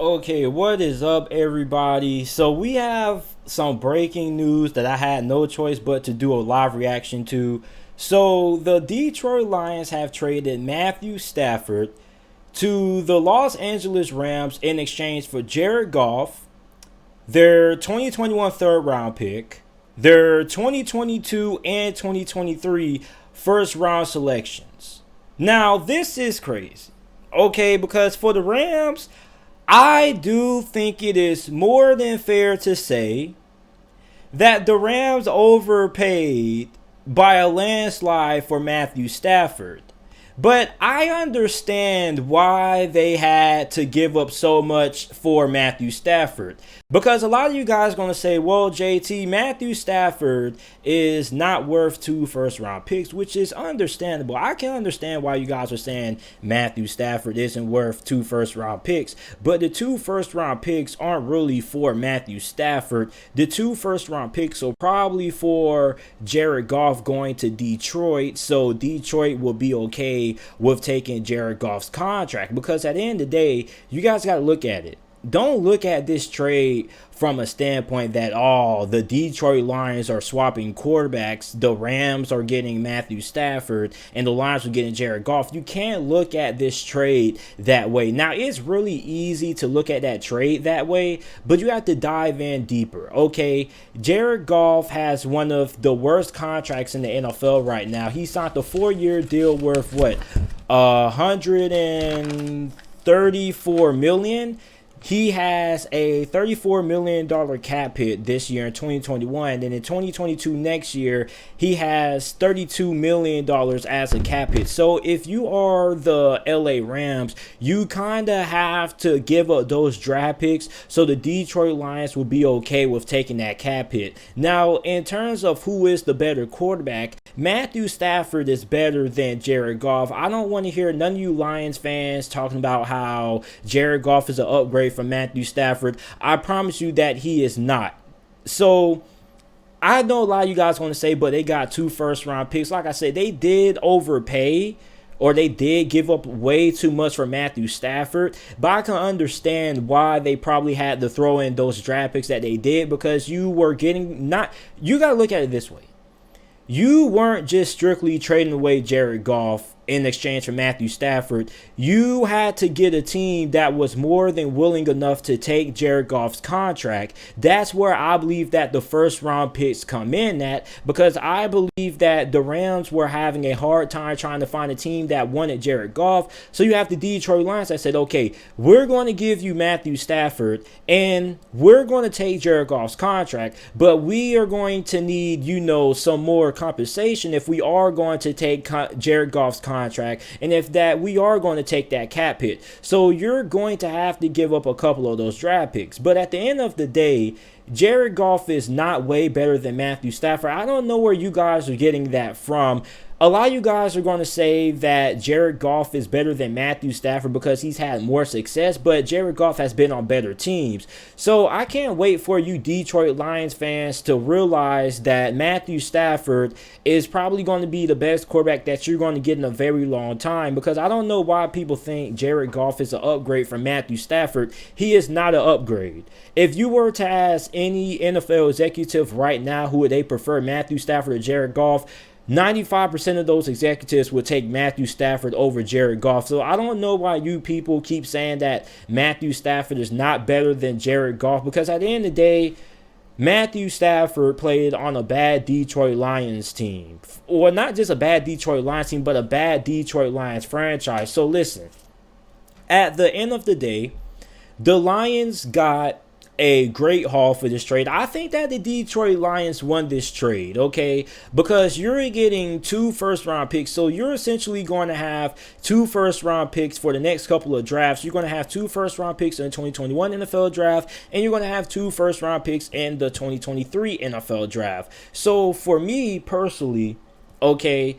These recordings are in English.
Okay, what is up, everybody? So, we have some breaking news that I had no choice but to do a live reaction to. So, the Detroit Lions have traded Matthew Stafford to the Los Angeles Rams in exchange for Jared Goff, their 2021 third round pick, their 2022 and 2023 first round selections. Now, this is crazy, okay, because for the Rams, I do think it is more than fair to say that the Rams overpaid by a landslide for Matthew Stafford. But I understand why they had to give up so much for Matthew Stafford. Because a lot of you guys are going to say, well, JT, Matthew Stafford is not worth 2 first round picks, which is understandable. I can understand why you guys are saying Matthew Stafford isn't worth 2 first round picks. But the 2 first round picks aren't really for Matthew Stafford. The 2 first round picks are probably for Jared Goff going to Detroit. So Detroit will be okay with taking Jared Goff's contract, because at the end of the day, you guys got to look at it. Don't look at this trade from a standpoint that, oh, the Detroit Lions are swapping quarterbacks, the Rams are getting Matthew Stafford, and the Lions are getting Jared Goff. You can't look at this trade that way. Now, it's really easy to look at that trade that way, but you have to dive in deeper, okay? Jared Goff has one of the worst contracts in the NFL right now. He signed a 4-year deal worth, what, $134 million. He has a $34 million cap hit this year in 2021. And in 2022, next year, he has $32 million as a cap hit. So if you are the LA Rams, you kind of have to give up those draft picks so the Detroit Lions will be okay with taking that cap hit. Now, in terms of who is the better quarterback, Matthew Stafford is better than Jared Goff. I don't want to hear none of you Lions fans talking about how Jared Goff is an upgrade from Matthew Stafford. I promise you that he is not. So I know a lot of you guys want to say, but they got 2 first round picks. Like I said, they did overpay, or they did give up way too much for Matthew Stafford. But I can understand why they probably had to throw in those draft picks that they did, because you were getting you got to look at it this way. You weren't just strictly trading away Jared Goff in exchange for Matthew Stafford. You had to get a team that was more than willing enough to take Jared Goff's contract. That's where I believe that the first round picks come in at, because I believe that the Rams were having a hard time trying to find a team that wanted Jared Goff. So you have the Detroit Lions that said, okay, we're going to give you Matthew Stafford and we're going to take Jared Goff's contract, but we are going to need, some more compensation if we are going to take Jared Goff's contract, and if that we are going to take that cap hit. So you're going to have to give up a couple of those draft picks. But at the end of the day, Jared Goff is not way better than Matthew Stafford. I don't know where you guys are getting that from. A lot of you guys are going to say that Jared Goff is better than Matthew Stafford because he's had more success, but Jared Goff has been on better teams. So I can't wait for you Detroit Lions fans to realize that Matthew Stafford is probably going to be the best quarterback that you're going to get in a very long time, because I don't know why people think Jared Goff is an upgrade from Matthew Stafford. He is not an upgrade. If you were to ask any NFL executive right now who would they prefer, Matthew Stafford or Jared Goff, 95% of those executives would take Matthew Stafford over Jared Goff. So I don't know why you people keep saying that Matthew Stafford is not better than Jared Goff, because at the end of the day, Matthew Stafford played on a bad Detroit Lions team. Or not just a bad Detroit Lions team, but a bad Detroit Lions franchise. So listen, at the end of the day, the Lions got a great haul for this trade. I think that the Detroit Lions won this trade, okay? Because you're getting 2 first round picks. So you're essentially going to have 2 first round picks for the next couple of drafts. You're going to have 2 first round picks in the 2021 NFL draft, and you're going to have 2 first round picks in the 2023 NFL draft. So for me personally, okay,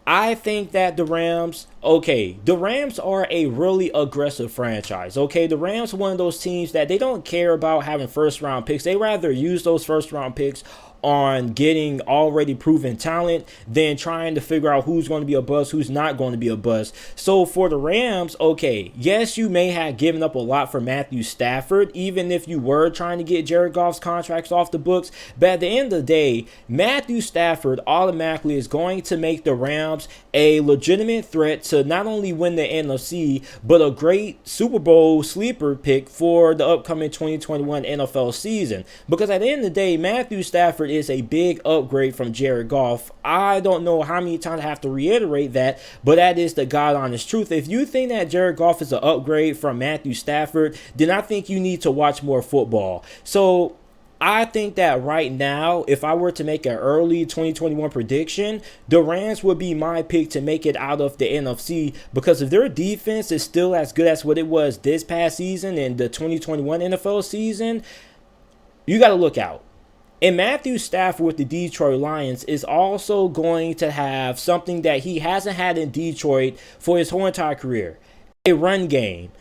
I think that the Rams are a really aggressive franchise. Okay, the Rams are one of those teams that they don't care about having first round picks. They rather use those first round picks on getting already proven talent than trying to figure out who's going to be a bust, who's not going to be a bust. So for the Rams, okay, yes, you may have given up a lot for Matthew Stafford, even if you were trying to get Jared Goff's contracts off the books. But at the end of the day, Matthew Stafford automatically is going to make the Rams a legitimate threat to not only win the NFC, but a great Super Bowl sleeper pick for the upcoming 2021 NFL season. Because at the end of the day, Matthew Stafford is a big upgrade from Jared Goff. I don't know how many times I have to reiterate that, but that is the God honest truth. If you think that Jared Goff is an upgrade from Matthew Stafford, then I think you need to watch more football. So I think that right now, if I were to make an early 2021 prediction, the Rams would be my pick to make it out of the NFC, because if their defense is still as good as what it was this past season and the 2021 NFL season, you got to look out. And Matthew Stafford with the Detroit Lions is also going to have something that he hasn't had in Detroit for his whole entire career: a run game.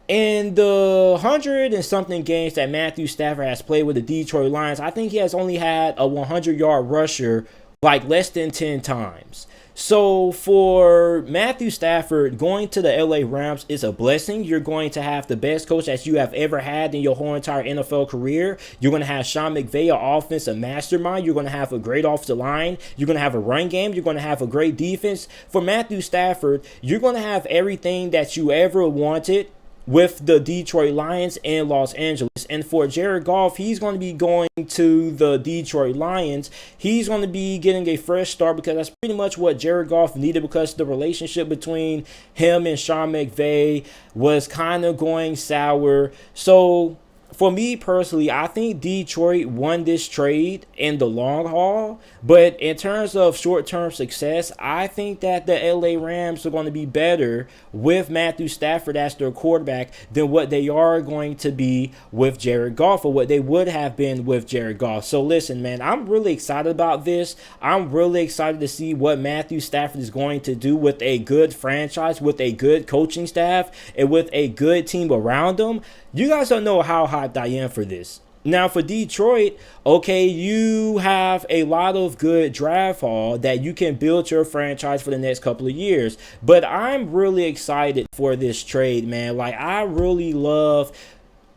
In the 100 and something games that Matthew Stafford has played with the Detroit Lions, I think he has only had a 100-yard rusher like less than 10 times. So for Matthew Stafford, going to the LA Rams is a blessing. You're going to have the best coach that you have ever had in your whole entire NFL career. You're going to have Sean McVay, an offensive mastermind. You're going to have a great offensive line. You're going to have a run game. You're going to have a great defense. For Matthew Stafford, you're going to have everything that you ever wanted with the Detroit Lions and Los Angeles. And for Jared Goff, he's going to be going to the Detroit Lions. He's going to be getting a fresh start, because that's pretty much what Jared Goff needed, because the relationship between him and Sean McVay was kind of going sour. So for me personally, I think Detroit won this trade in the long haul. But in terms of short-term success, I think that the LA Rams are going to be better with Matthew Stafford as their quarterback than what they are going to be with Jared Goff, or what they would have been with Jared Goff. So listen, man, I'm really excited about this. I'm really excited to see what Matthew Stafford is going to do with a good franchise, with a good coaching staff, and with a good team around him. You guys don't know how hyped I am for this. Now for Detroit, okay, you have a lot of good draft haul that you can build your franchise for the next couple of years. But I'm really excited for this trade, man. Like, I really love...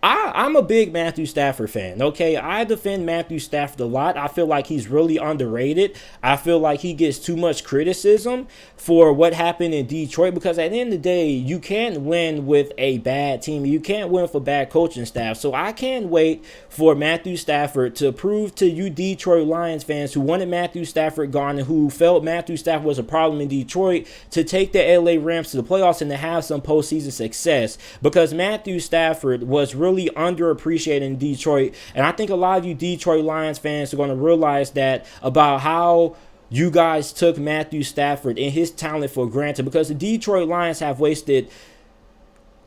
I'm a big Matthew Stafford fan, okay? I defend Matthew Stafford a lot. I feel like he's really underrated. I feel like he gets too much criticism for what happened in Detroit, because at the end of the day, you can't win with a bad team. You can't win with a bad coaching staff. So I can't wait for Matthew Stafford to prove to you Detroit Lions fans who wanted Matthew Stafford gone and who felt Matthew Stafford was a problem in Detroit, to take the LA Rams to the playoffs and to have some postseason success, because Matthew Stafford was really underappreciated in Detroit. And I think a lot of you Detroit Lions fans are going to realize that about how you guys took Matthew Stafford and his talent for granted, because the Detroit Lions have wasted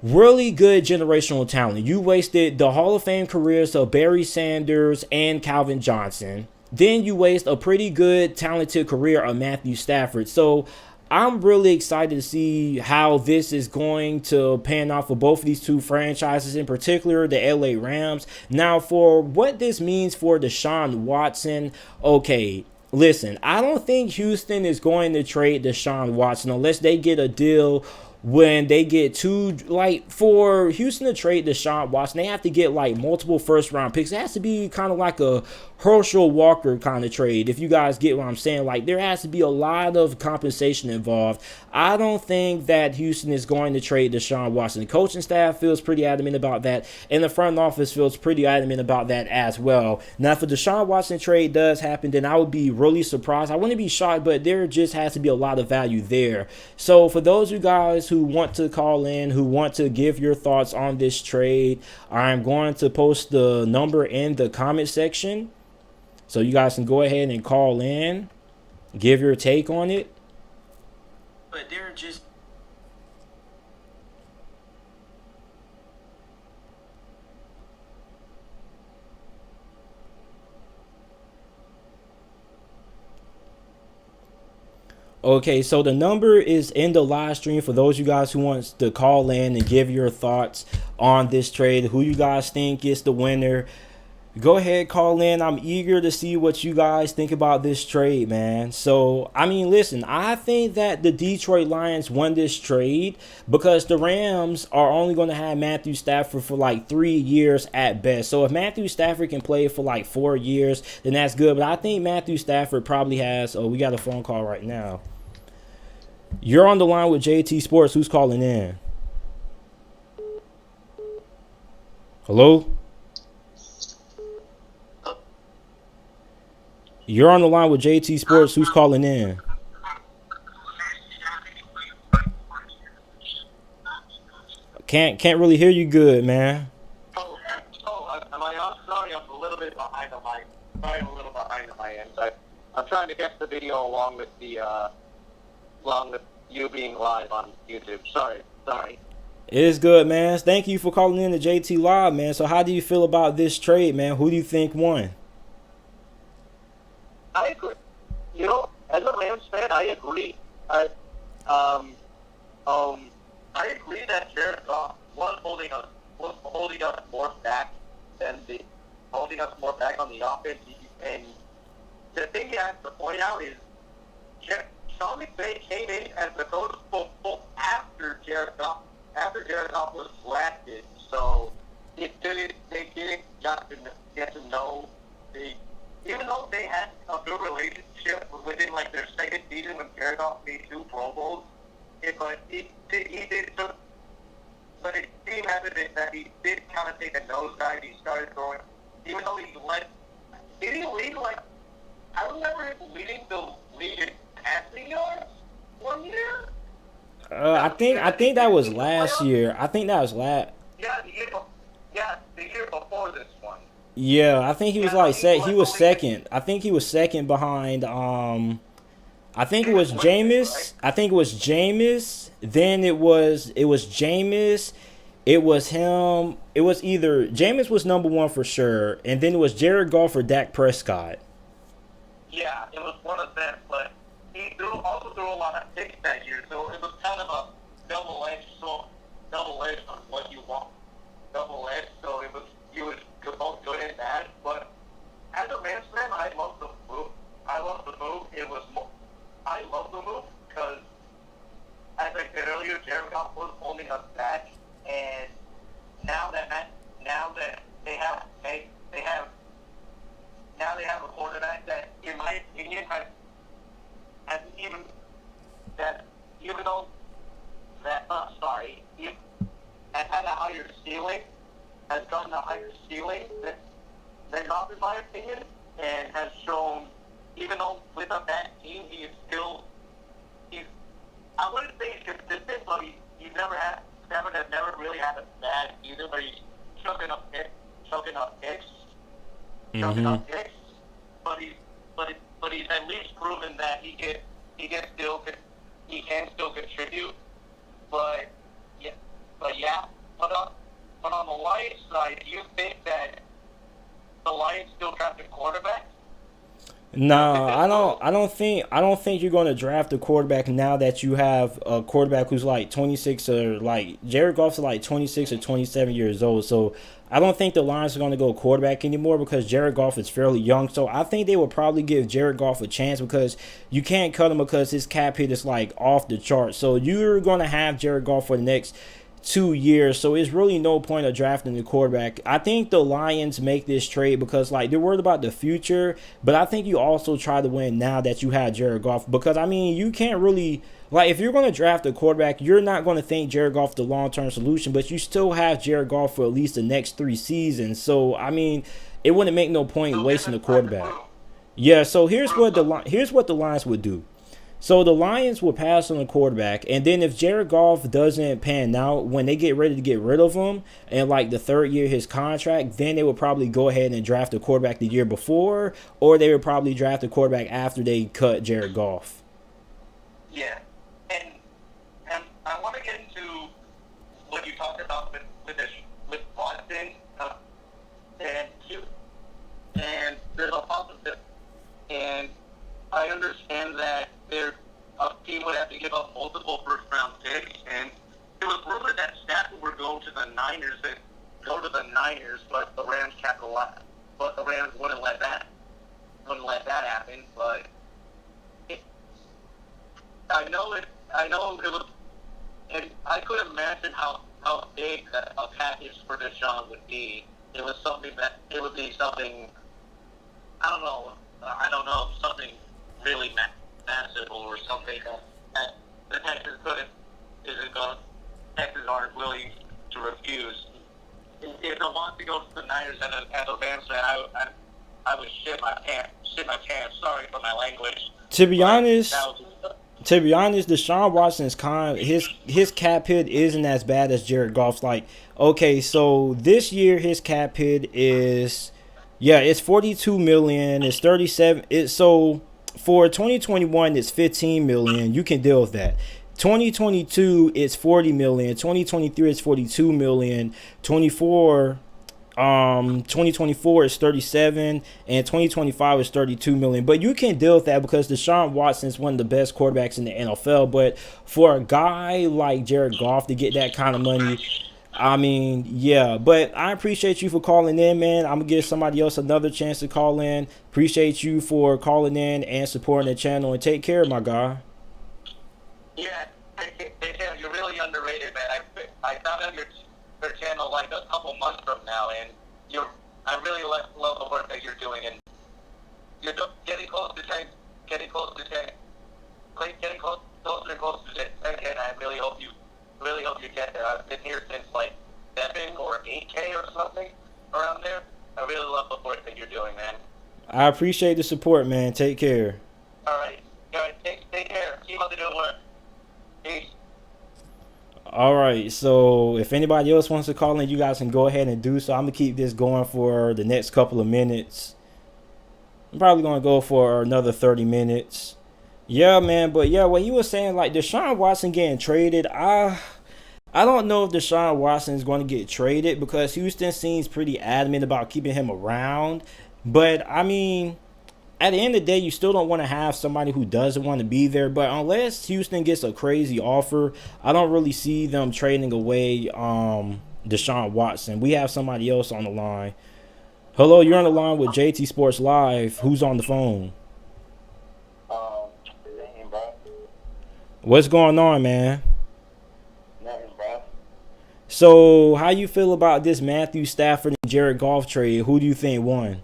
really good generational talent. You wasted the Hall of Fame careers of Barry Sanders and Calvin Johnson. Then you waste a pretty good talented career of Matthew Stafford. So I'm really excited to see how this is going to pan out for both of these two franchises, in particular the LA Rams. Now, for what this means for Deshaun Watson, okay, listen, I don't think Houston is going to trade Deshaun Watson unless they get a deal when they get two, like, for Houston to trade Deshaun Watson, they have to get like multiple first round picks. It has to be kind of like a Herschel Walker kind of trade, if you guys get what I'm saying. Like, there has to be a lot of compensation involved. I don't think that Houston is going to trade Deshaun Watson. The coaching staff feels pretty adamant about that, and the front office feels pretty adamant about that as well. Now, if the Deshaun Watson trade does happen, then I would be really surprised. I wouldn't be shocked, but there just has to be a lot of value there. So for those of you guys who want to call in, who want to give your thoughts on this trade, I'm going to post the number in the comment section, so you guys can go ahead and call in, give your take on it. But they're just... Okay, so the number is in the live stream for those of you guys who wants to call in and give your thoughts on this trade, who you guys think is the winner. Go ahead, call in. I'm eager to see what you guys think about this trade, man. So, I mean, listen, I think that the Detroit Lions won this trade because the Rams are only going to have Matthew Stafford for like 3 years at best. So, if Matthew Stafford can play for like 4 years, then that's good. But I think Matthew Stafford probably has. Oh, we got a phone call right now. You're on the line with JT Sports. Who's calling in? Hello? You're on the line with JT Sports. Who's calling in? Can't really hear you good, man. Am I on? Sorry, I'm a little bit behind on my. Sorry, I'm a little behind on my end. I'm trying to get the video along with you being live on YouTube. Sorry. It is good, man. Thank you for calling in to JT Live, man. So how do you feel about this trade, man? Who do you think won? I agree. As a Rams fan, I agree. Um, I agree that Jared Goff was holding us more back holding us more back on the offense. And the thing you have to point out is Sean McVay came in as the coach after Jared Goff was drafted. So they didn't get to know even though they had a good relationship within like their second season when Jared Goff made 2 Pro Bowls. But it seemed evident that he did kind of take a nosedive. He started throwing, even though did he lead like, I remember him leading the league in passing yards one year? I think that was last year. I think that was last. Yeah, the year before this one. Yeah, I think he was like he was second. I think he was second behind I think it was Jameis. I think it was Jameis. Then it was Jameis. It was him. It was either Jameis was number 1 for sure, and then it was Jared Goff or Dak Prescott. Yeah, it was one of them, but he also threw a lot of picks that year, so it was kind of a double-edged on what you want. Double-edged, so he was both good and bad. But as a Rams fan, I love the move. I love the move because, as I said earlier, Jared Goff was holding us back, and now that they have a quarterback that, in my opinion, has even though that has had a higher ceiling, has gotten a higher ceiling than Goff, in my opinion, and has shown, even though with a bad team, he's I wouldn't say he's consistent, but Stafford has never really had a bad season where he's choking up picks, but he's at least proven that he can still contribute. But on the Lions side, do you think that the Lions still draft a quarterback? No, I don't think you're going to draft a quarterback now that you have a quarterback who's like 26 or like Jared Goff's like 26 or 27 years old. So I don't think the Lions are going to go quarterback anymore because Jared Goff is fairly young. So I think they will probably give Jared Goff a chance because you can't cut him because his cap hit is like off the chart. So you're going to have Jared Goff for the next 2 years, so it's really no point of drafting the quarterback. I think the Lions make this trade because like they're worried about the future, but I think you also try to win now that you have Jared Goff because I mean you can't really like if you're going to draft a quarterback, you're not going to think Jared Goff the long-term solution, but you still have Jared Goff for at least the next 3 seasons. So I mean, it wouldn't make no point wasting a quarterback. Yeah, so here's what the Lions would do. So the Lions will pass on the quarterback, and then if Jared Goff doesn't pan out, when they get ready to get rid of him, and like the 3rd year of his contract, then they will probably go ahead and draft a quarterback the year before, or they would probably draft a quarterback after they cut Jared Goff. Yeah, and I want to get into what you talked about with Boston, and there's a positive, and I understand that a team would have to give up multiple first-round picks, and it was rumored that Stafford would go to the Niners, but the Rams capitalized but the Rams wouldn't let that happen. But I know it was, and I could imagine how big a package for Deshaun would be. It would be something. I don't know, something really massive or something that the Texans Texans aren't willing to refuse. If I want to go to the Niners as a Rams fan, I would shit my pants. Sorry for my language. To be honest, Deshaun Watson's his cap hit isn't as bad as Jared Goff's. Like, okay, so this year his cap hit is, it's 42 million. It's 37. So for 2021, it's 15 million. You can deal with that. 2022, it's 40 million. 2023, it's 42 million. 2024 is 37, and 2025 is 32 million. But you can deal with that because Deshaun Watson is one of the best quarterbacks in the NFL. But for a guy like Jared Goff to get that kind of money, I mean, yeah. But I appreciate you for calling in, man. I'm gonna give somebody else another chance to call in. Appreciate you for calling in and supporting the channel, and take care, my guy. Yeah, you're really underrated, man. I found out your channel like a couple months from now, and I really love the work that you're doing, and you're getting close to 10, getting closer and closer to 10, and I really hope you get there. I've been here since like 7 or 8K or something around there. I really love the work that you're doing, man. I appreciate the support, man. Take care. All right, take care. Keep on the good work. Peace. All right, so if anybody else wants to call in, you guys can go ahead and do so. I'm going to keep this going for the next couple of minutes. I'm probably going to go for another 30 minutes. Yeah, man, but yeah, what he was saying, like Deshaun Watson getting traded, I don't know if Deshaun Watson is going to get traded because Houston seems pretty adamant about keeping him around. But, I mean, at the end of the day, you still don't want to have somebody who doesn't want to be there. But unless Houston gets a crazy offer, I don't really see them trading away Deshaun Watson. We have somebody else on the line. Hello, you're on the line with JT Sports Live. Who's on the phone? Nothing, bro. What's going on, man? Nothing, bro. So, how you feel about this Matthew Stafford and Jared Goff trade? Who do you think won?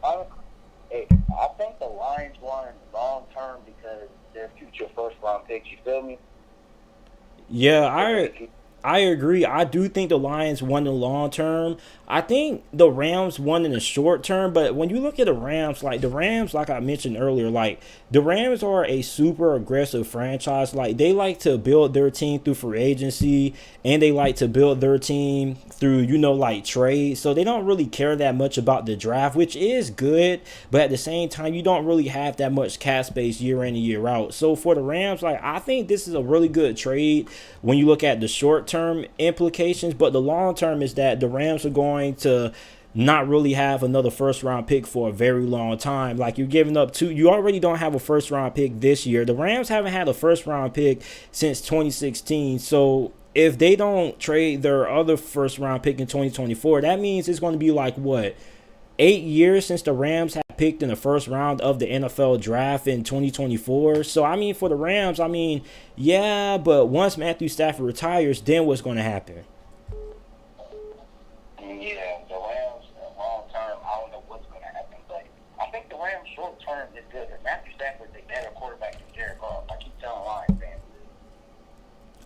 I think the Lions won long term because they're future first round picks. You feel me? Yeah, I agree. I do think the Lions won in the long term. I think the Rams won in the short term, but when you look at the Rams, like I mentioned earlier, like the Rams are a super aggressive franchise. Like they like to build their team through free agency, and they like to build their team through, like trade. So they don't really care that much about the draft, which is good, but at the same time, you don't really have that much cap space year in and year out. So for the Rams, like I think this is a really good trade when you look at the short term implications, but the long term is that the Rams are going to not really have another first round pick for a very long time. Like you're giving up you already don't have a first round pick this year. The Rams haven't had a first round pick since 2016. So if they don't trade their other first round pick in 2024, that means it's going to be like 8 years since the Rams had picked in the first round of the NFL draft in 2024. So, I mean, for the Rams, yeah, but once Matthew Stafford retires, then what's going to happen? Yeah, the Rams, long term, I don't know what's going to happen, but I think the Rams short term is good. Matthew Stafford's a better quarterback than Jared Goff. I keep telling Lions fans.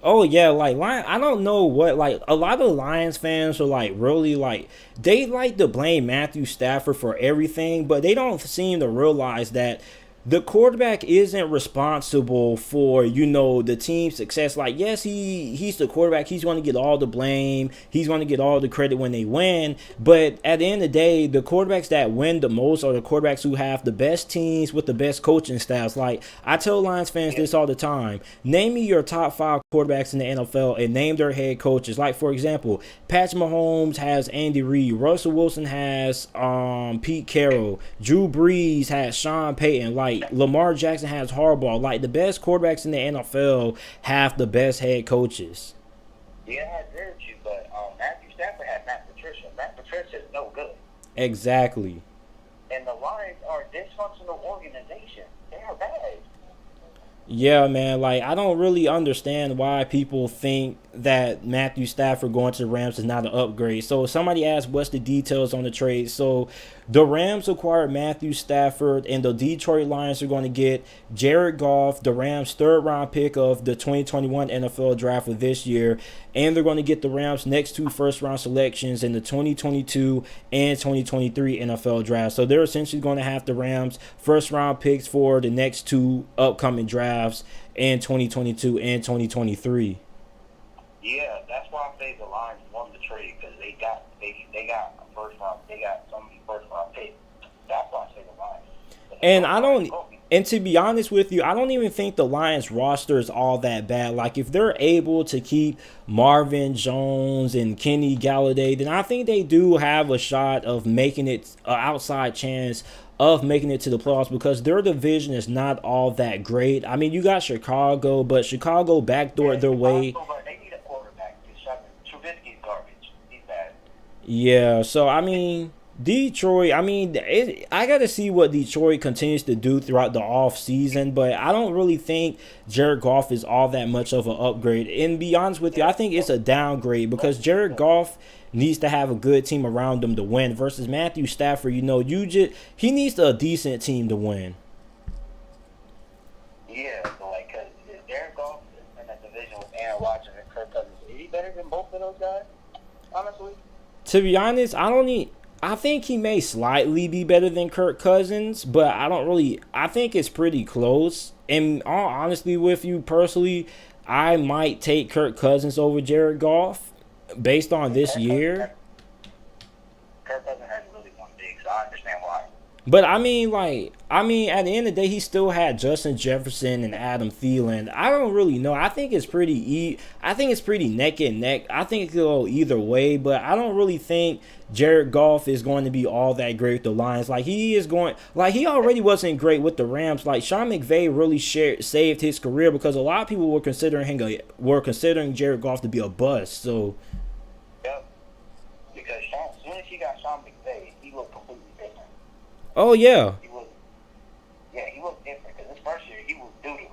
Oh yeah, like I don't know what, like a lot of Lions fans are like really like they like to blame Matthew Stafford for everything, but they don't seem to realize that the quarterback isn't responsible for, the team's success. Like, yes, he's the quarterback. He's going to get all the blame. He's going to get all the credit when they win. But at the end of the day, the quarterbacks that win the most are the quarterbacks who have the best teams with the best coaching staffs. Like, I tell Lions fans this all the time. Name me your top 5 quarterbacks in the NFL and name their head coaches. Like, for example, Patrick Mahomes has Andy Reid. Russell Wilson has Pete Carroll. Drew Brees has Sean Payton. Like, Lamar Jackson has Harbaugh. Like, the best quarterbacks in the NFL have the best head coaches. Yeah, I agree with you, but Matthew Stafford had Matt Patricia. Matt Patricia is no good. Exactly. Yeah, man. Like, I don't really understand why people think that Matthew Stafford going to the Rams is not an upgrade. So somebody asked, what's the details on the trade? So the Rams acquired Matthew Stafford, and the Detroit Lions are going to get Jared Goff, the Rams' third-round pick of the 2021 NFL Draft for this year, and they're going to get the Rams' next two first-round selections in the 2022 and 2023 NFL Draft. So they're essentially going to have the Rams' first-round picks for the next two upcoming drafts in 2022 and 2023. Yeah, that's why I say the Lions won the trade because they got a first round, they got so many first round picks. That's why I say the Lions. And I don't. And to be honest with you, I don't even think the Lions roster is all that bad. Like, if they're able to keep Marvin Jones and Kenny Galladay, then I think they do have a shot of making it an outside chance of making it to the playoffs because their division is not all that great. I mean, you got Chicago, but Chicago backdoored their way. They need a quarterback. Trubisky's garbage. He's bad. Yeah, so I mean, Detroit, I got to see what Detroit continues to do throughout the off season, but I don't really think Jared Goff is all that much of an upgrade. And to be honest with you, I think it's a downgrade because Jared Goff needs to have a good team around him to win versus Matthew Stafford. He needs a decent team to win. Yeah, so like, cause Jared Goff is in that division with Aaron Rodgers and Kirk Cousins. Is he better than both of those guys? Honestly. To be honest, I think he may slightly be better than Kirk Cousins, but I think it's pretty close. And all honesty with you personally, I might take Kirk Cousins over Jared Goff based on this year. Kirk Cousins hasn't really won big, so I understand why. But at the end of the day, he still had Justin Jefferson and Adam Thielen. I don't really know. I think it's pretty neck and neck. I think it could go either way, but I don't really think Jared Goff is going to be all that great with the Lions. He already wasn't great with the Rams. Like, Sean McVay really saved his career because a lot of people were considering Jared Goff to be a bust. So, yep. Because as soon as he got Sean McVay, he looked completely different. oh yeah. He looked different because his first year he was doo-doo.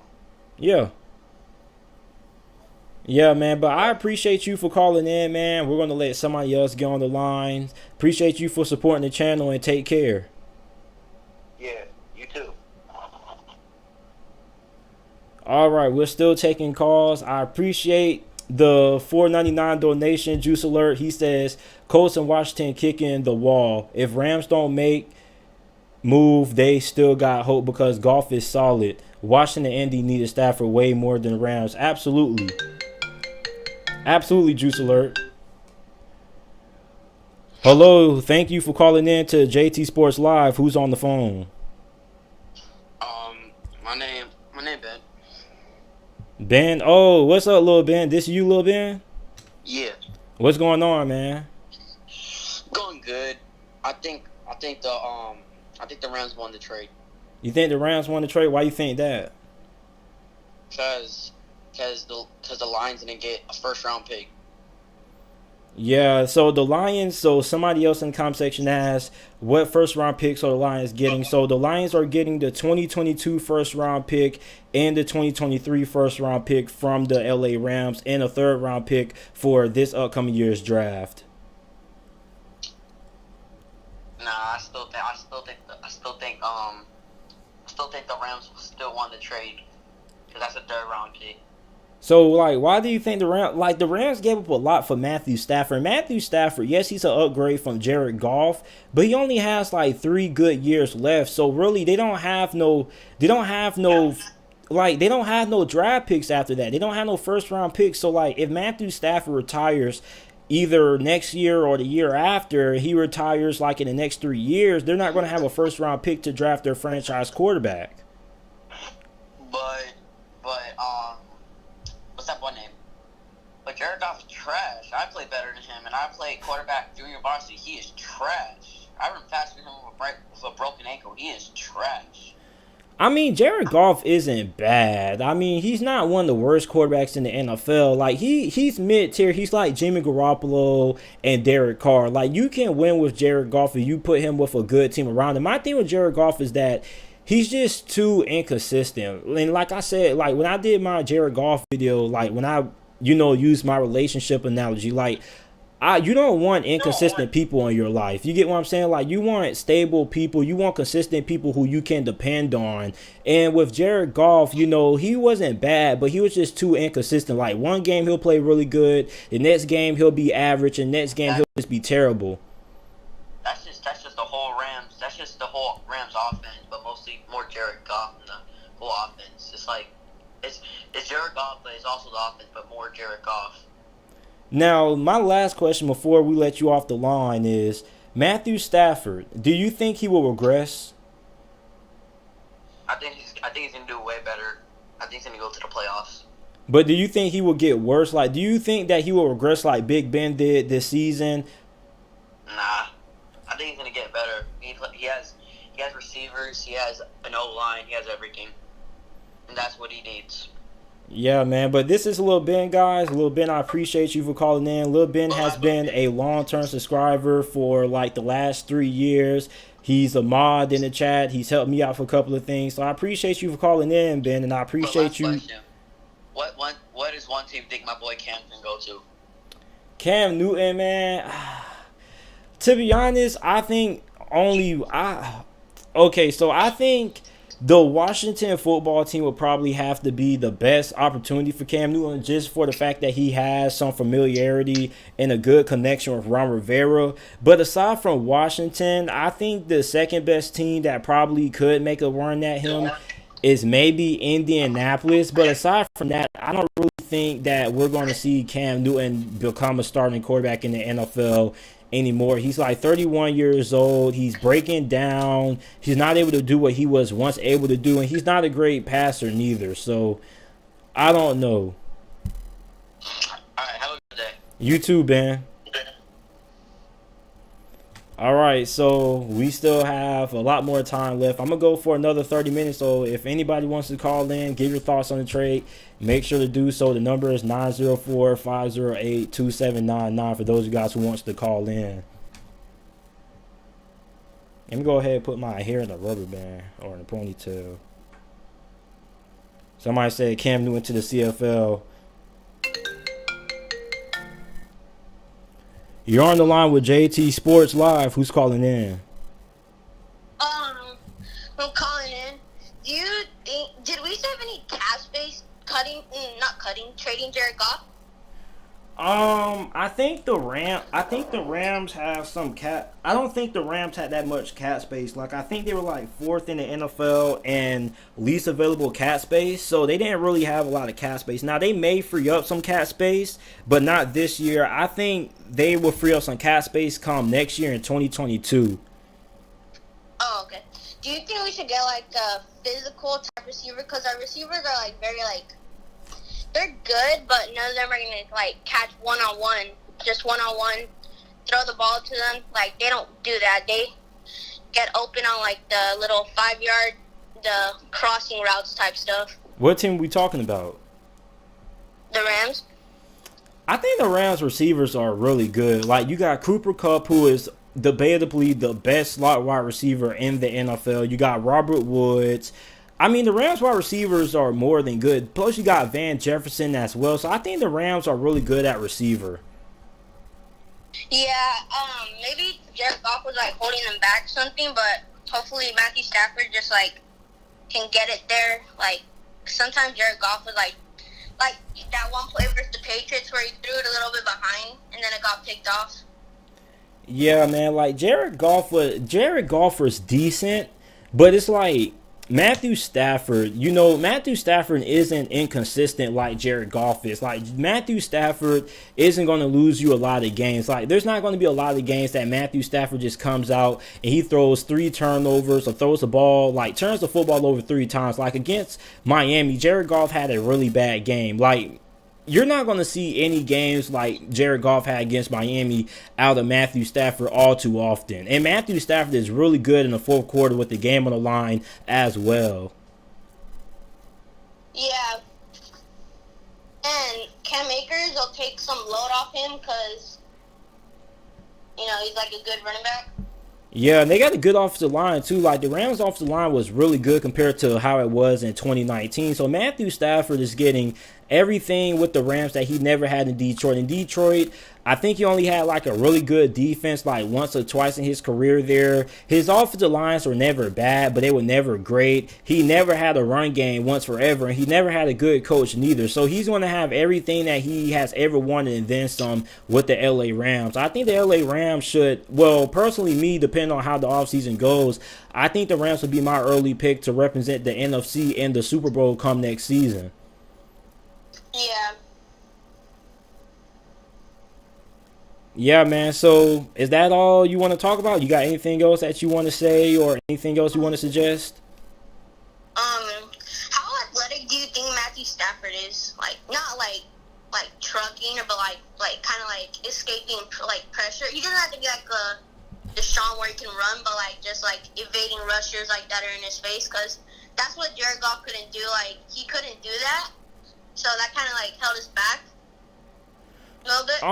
Yeah. Yeah, man, but I appreciate you for calling in, man. We're going to let somebody else get on the line. Appreciate you for supporting the channel and take care. Yeah, you too. All right, we're still taking calls. I appreciate the $4.99 donation. Juice Alert, he says, Colts and Washington kicking the wall. If Rams don't make move, they still got hope because Goff is solid. Washington and Indy needed Stafford way more than the Rams. Absolutely. Absolutely, Juice Alert. Hello, thank you for calling in to JT Sports Live. Who's on the phone? My name Ben. Ben. Oh, what's up, Lil Ben? This you, Lil Ben? Yeah. What's going on, man? Going good. I think the Rams won the trade. You think the Rams won the trade? Why you think that? Because the Lions didn't get a first round pick. Yeah, so the Lions, somebody else in the comment section asked, what first round picks are the Lions getting? So the Lions are getting the 2022 first round pick and the 2023 first round pick from the LA Rams and a third round pick for this upcoming year's draft. Nah, I still think the Rams still won the trade because that's a third round pick. So, why do you think the Rams gave up a lot for Matthew Stafford? Matthew Stafford, yes, he's an upgrade from Jared Goff, but he only has 3 good years left. So really, they don't have no draft picks after that. They don't have no first round picks. So if Matthew Stafford retires either next year or the year after, he retires in the next 3 years, they're not going to have a first round pick to draft their franchise quarterback. But what's that boy name? But Jared Goff is trash. I play better than him, and I play quarterback junior varsity. He is trash. I run faster than him with a broken ankle. He is trash. Jared Goff isn't bad. He's not one of the worst quarterbacks in the NFL. He's mid-tier. He's like Jimmy Garoppolo and Derek Carr. You can win with Jared Goff if you put him with a good team around him. My thing with Jared Goff is that he's just too inconsistent. And like I said, like when I did my Jared Goff video, like when I used my relationship analogy, like you don't want inconsistent people in your life. You get what I'm saying? Like you want stable people, you want consistent people who you can depend on. And with Jared Goff, he wasn't bad, but he was just too inconsistent. Like one game he'll play really good, the next game he'll be average, and next game he'll just be terrible. That's just the whole Rams. That's just the whole Rams offense, but mostly more Jared Goff than the whole offense. It's like it's Jared Goff, but it's also the offense, but more Jared Goff. Now, my last question before we let you off the line is Matthew Stafford. Do you think he will regress? I think he's gonna do way better. I think he's gonna go to the playoffs. But do you think he will get worse? Like, do you think that he will regress like Big Ben did this season? Nah, I think he's gonna get better. He has receivers. He has an O-line. He has everything, and that's what he needs. Yeah, man, but this is Lil Ben, guys. Lil Ben, I appreciate you for calling in. Lil Ben has been a long-term subscriber for like the last 3 years. He's a mod in the chat. He's helped me out for a couple of things. So I appreciate you for calling in, Ben, and I appreciate you. Question. What does one team think my boy Cam can go to? Cam Newton, man. To be honest, I think I think the Washington football team would probably have to be the best opportunity for Cam Newton just for the fact that he has some familiarity and a good connection with Ron Rivera. But aside from Washington, I think the second best team that probably could make a run at him is maybe Indianapolis. But aside from that, I don't really think that we're going to see Cam Newton become a starting quarterback in the NFL anymore. He's like 31 years old. He's breaking down. He's not able to do what he was once able to do, and he's not a great passer neither. So I don't know. All right, have a good day. You too, Ben. All right, so we still have a lot more time left. I'm going to go for another 30 minutes, so if anybody wants to call in, give your thoughts on the trade, make sure to do so. The number is 904-508-2799 for those of you guys who wants to call in. Let me go ahead and put my hair in a rubber band or in a ponytail. Somebody said Cam Newton to the CFL. You're on the line with JT Sports Live. Who's calling in? I'm calling in. Do you think, did we have any cap space trading Jared Goff? I think the Rams have some cap. I don't think the Rams had that much cap space. Like, I think they were like fourth in the NFL and least available cap space. So they didn't really have a lot of cap space. Now they may free up some cap space, but not this year. I think they will free up some cap space come next year in 2022. Oh, okay. Do you think we should get like a physical type receiver? Because our receivers are like very like, they're good, but none of them are going to, like, catch one-on-one, just one-on-one, throw the ball to them. Like, they don't do that. They get open on, like, the little 5-yard, the crossing routes type stuff. What team are we talking about? The Rams. I think the Rams receivers are really good. Like, you got Cooper Kupp, who is debatably the best slot wide receiver in the NFL. You got Robert Woods. I mean, the Rams wide receivers are more than good. Plus, you got Van Jefferson as well. So I think the Rams are really good at receiver. Yeah, maybe Jared Goff was like holding them back or something, but hopefully Matthew Stafford just like can get it there. Like sometimes Jared Goff was like that one play versus the Patriots where he threw it a little bit behind and then it got picked off. Yeah, man. Like Jared Goff was decent, but it's like Matthew Stafford, Matthew Stafford isn't inconsistent like Jared Goff is. Like, Matthew Stafford isn't going to lose you a lot of games. Like, there's not going to be a lot of games that Matthew Stafford just comes out and he throws 3 turnovers or throws the ball, like, turns the football over 3 times. Like, against Miami, Jared Goff had a really bad game. Like, you're not going to see any games like Jared Goff had against Miami out of Matthew Stafford all too often. And Matthew Stafford is really good in the fourth quarter with the game on the line as well. Yeah. And Cam Akers will take some load off him because, he's like a good running back. Yeah, and they got a good offensive line too. Like the Rams' offensive line was really good compared to how it was in 2019. So Matthew Stafford is getting everything with the Rams that he never had in Detroit. In Detroit, I think he only had like a really good defense like once or twice in his career there. His offensive lines were never bad, but they were never great. He never had a run game once forever, and he never had a good coach neither. So he's going to have everything that he has ever wanted and then some with the LA Rams. I think the LA Rams should, well, personally me, depending on how the offseason goes, I think the Rams would be my early pick to represent the NFC in the Super Bowl come next season. Yeah. Yeah, man. So is that all you want to talk about? You got anything else that you want to say or anything else you want to suggest? How athletic do you think Matthew Stafford is? Like, not like trucking, but like kind of like escaping like pressure. He doesn't have to be like a Deshaun where he can run, but like just like evading rushers like that are in his face, because that's what Jared Goff couldn't do. Like he couldn't do that, so that kind of like held us back a little bit.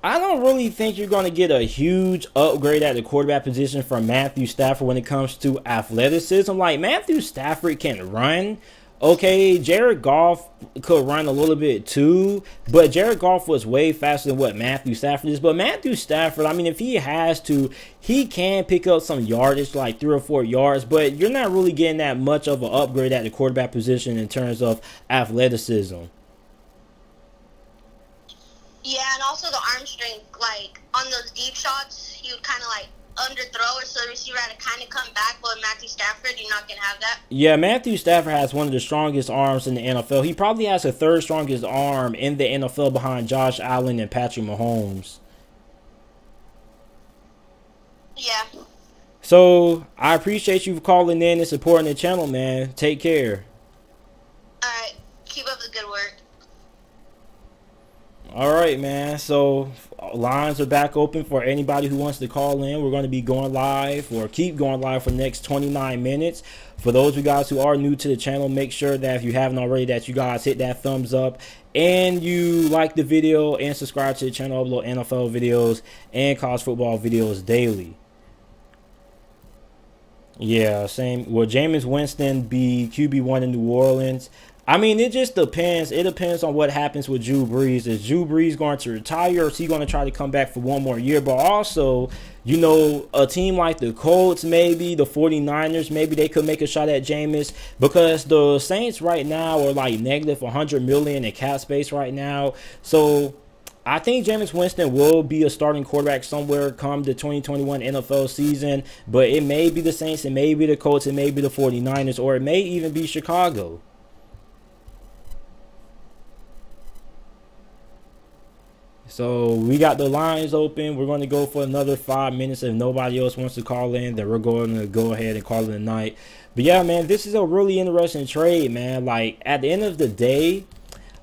I don't really think you're going to get a huge upgrade at the quarterback position from Matthew Stafford when it comes to athleticism. Like, Matthew Stafford can run. Okay, Jared Goff could run a little bit too, but Jared Goff was way faster than what Matthew Stafford is. But Matthew Stafford, I mean, if he has to, he can pick up some yardage, like 3 or 4 yards, but you're not really getting that much of an upgrade at the quarterback position in terms of athleticism. Yeah, and also the arm strength, like on those deep shots, he would kind of like underthrow it, so the receiver had to kind of come back. But with Matthew Stafford, you're not gonna have that. Yeah, Matthew Stafford has one of the strongest arms in the NFL. He probably has the 3rd strongest arm in the NFL behind Josh Allen and Patrick Mahomes. Yeah. So I appreciate you for calling in and supporting the channel, man. Take care. All right. Keep up the good work. All right, man. So lines are back open for anybody who wants to call in. We're going to be going live or keep going live for the next 29 minutes. For those of you guys who are new to the channel, make sure that if you haven't already, that you guys hit that thumbs up and you like the video and subscribe to the channel. Upload NFL videos and college football videos daily. Yeah, same. Will Jameis Winston be QB1 in New Orleans? I mean, it just depends. It depends on what happens with Drew Brees. Is Drew Brees going to retire, or is he going to try to come back for one more year? But also, you know, a team like the Colts, maybe the 49ers, maybe they could make a shot at Jameis, because the Saints right now are like negative 100 million in cap space right now. So I think Jameis Winston will be a starting quarterback somewhere come the 2021 NFL season, but it may be the Saints, it may be the Colts, it may be the 49ers, or it may even be Chicago. So we got the lines open. We're going to go for another 5 minutes. If nobody else wants to call in, then we're going to go ahead and call it a night. But yeah, man, this is a really interesting trade, man. Like, at the end of the day,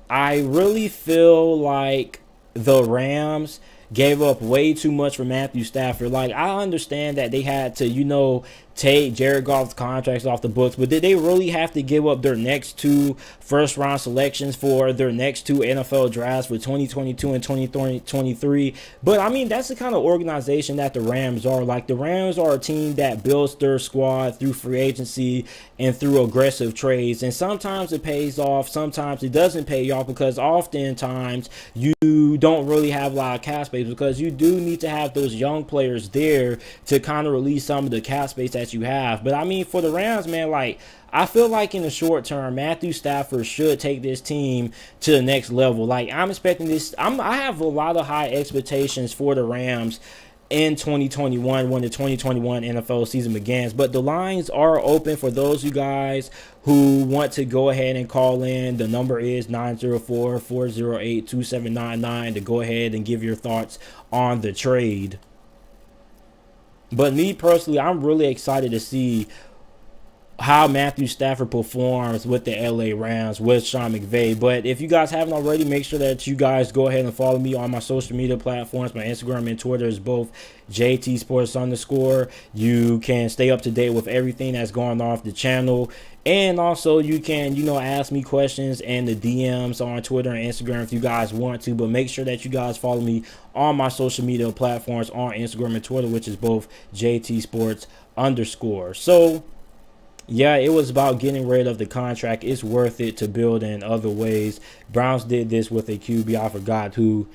I really feel like the Rams gave up way too much for Matthew Stafford. Like, I understand that they had to, you know, take Jared Goff's contracts off the books, but did they really have to give up their next 2 first-round selections for their next 2 NFL drafts for 2022 and 2023? But, I mean, that's the kind of organization that the Rams are. Like, the Rams are a team that builds their squad through free agency and through aggressive trades, and sometimes it pays off, sometimes it doesn't pay off, because oftentimes you don't really have a lot of cap space, because you do need to have those young players there to kind of release some of the cap space that you have. But I mean, for the Rams, man, like, I feel like in the short term, Matthew Stafford should take this team to the next level. Like, I'm expecting this. I have a lot of high expectations for the Rams in 2021 when the 2021 NFL season begins. But the lines are open for those you guys who want to go ahead and call in. The number is 904-408-2799 to go ahead and give your thoughts on the trade. But me personally, I'm really excited to see how Matthew Stafford performs with the LA Rams with Sean McVay. But if you guys haven't already, make sure that you guys go ahead and follow me on my social media platforms. My Instagram and Twitter is both JT Sports _. You can stay up to date with everything that's going on the channel. And also you can, ask me questions in the DMs on Twitter and Instagram if you guys want to. But make sure that you guys follow me on my social media platforms on Instagram and Twitter, which is both JT Sports _. So yeah, it was about getting rid of the contract. It's worth it to build in other ways. Browns did this with a QB. I forgot who.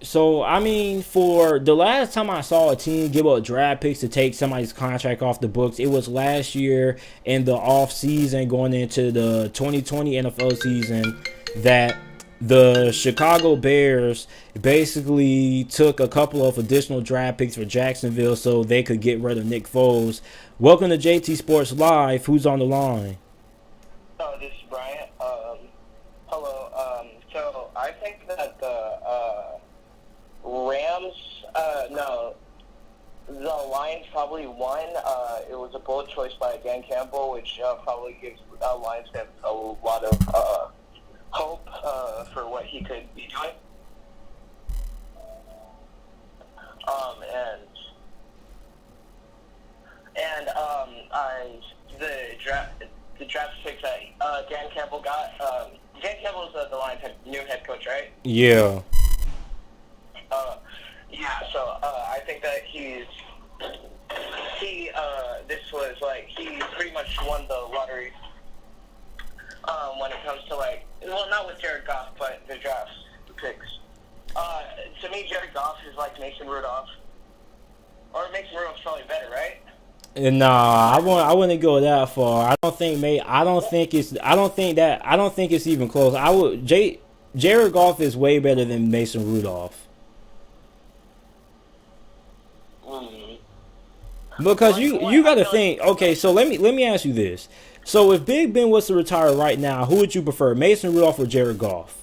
So, I mean, for the last time I saw a team give up draft picks to take somebody's contract off the books, it was last year in the off season going into the 2020 NFL season that the Chicago Bears basically took a couple of additional draft picks for Jacksonville so they could get rid of Nick Foles. Welcome to JT Sports Live. Who's on the line? This is Brian. Hello. So I think that the Rams, the Lions probably won. It was a bold choice by Dan Campbell, which probably gives Lions fans a lot of hope for what he could be doing. The draft picks that Dan Campbell got. Dan Campbell's the Lions' new head coach, right? Yeah. So I think that he pretty much won the lottery when it comes to not with Jared Goff, but the draft picks. To me, Jared Goff is like Mason Rudolph, or Mason Rudolph's probably better, right? Nah, I wouldn't go that far. I don't think it's even close. Jared Goff is way better than Mason Rudolph. Because you got to think. Okay, so let me ask you this. So if Big Ben was to retire right now, who would you prefer, Mason Rudolph or Jared Goff?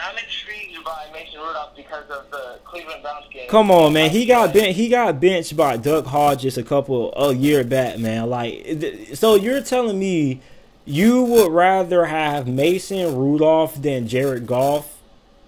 I'm intrigued by Mason Rudolph because of the Cleveland Browns game. Come on, man. He got benched by Duck Hodges a year back, man. So you're telling me you would rather have Mason Rudolph than Jared Goff?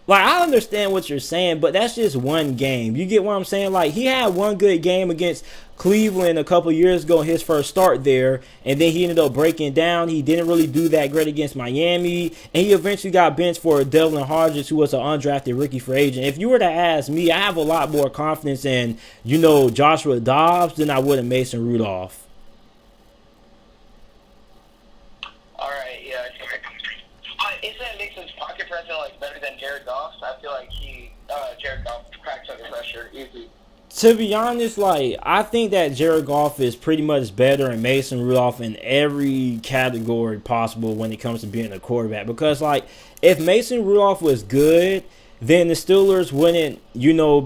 I understand what you're saying, but that's just one game. You get what I'm saying? He had one good game against Cleveland a couple years ago in his first start there, and then he ended up breaking down. He didn't really do that great against Miami, and he eventually got benched for Devlin Hodges, who was an undrafted rookie free agent. If you were to ask me, I have a lot more confidence in, Joshua Dobbs than I would in Mason Rudolph. All right, yeah. Isn't Mason's pocket presence better than Jared Goff's? I feel like Jared Goff cracks under pressure easy. To be honest, I think that Jared Goff is pretty much better than Mason Rudolph in every category possible when it comes to being a quarterback. Because, if Mason Rudolph was good, then the Steelers wouldn't,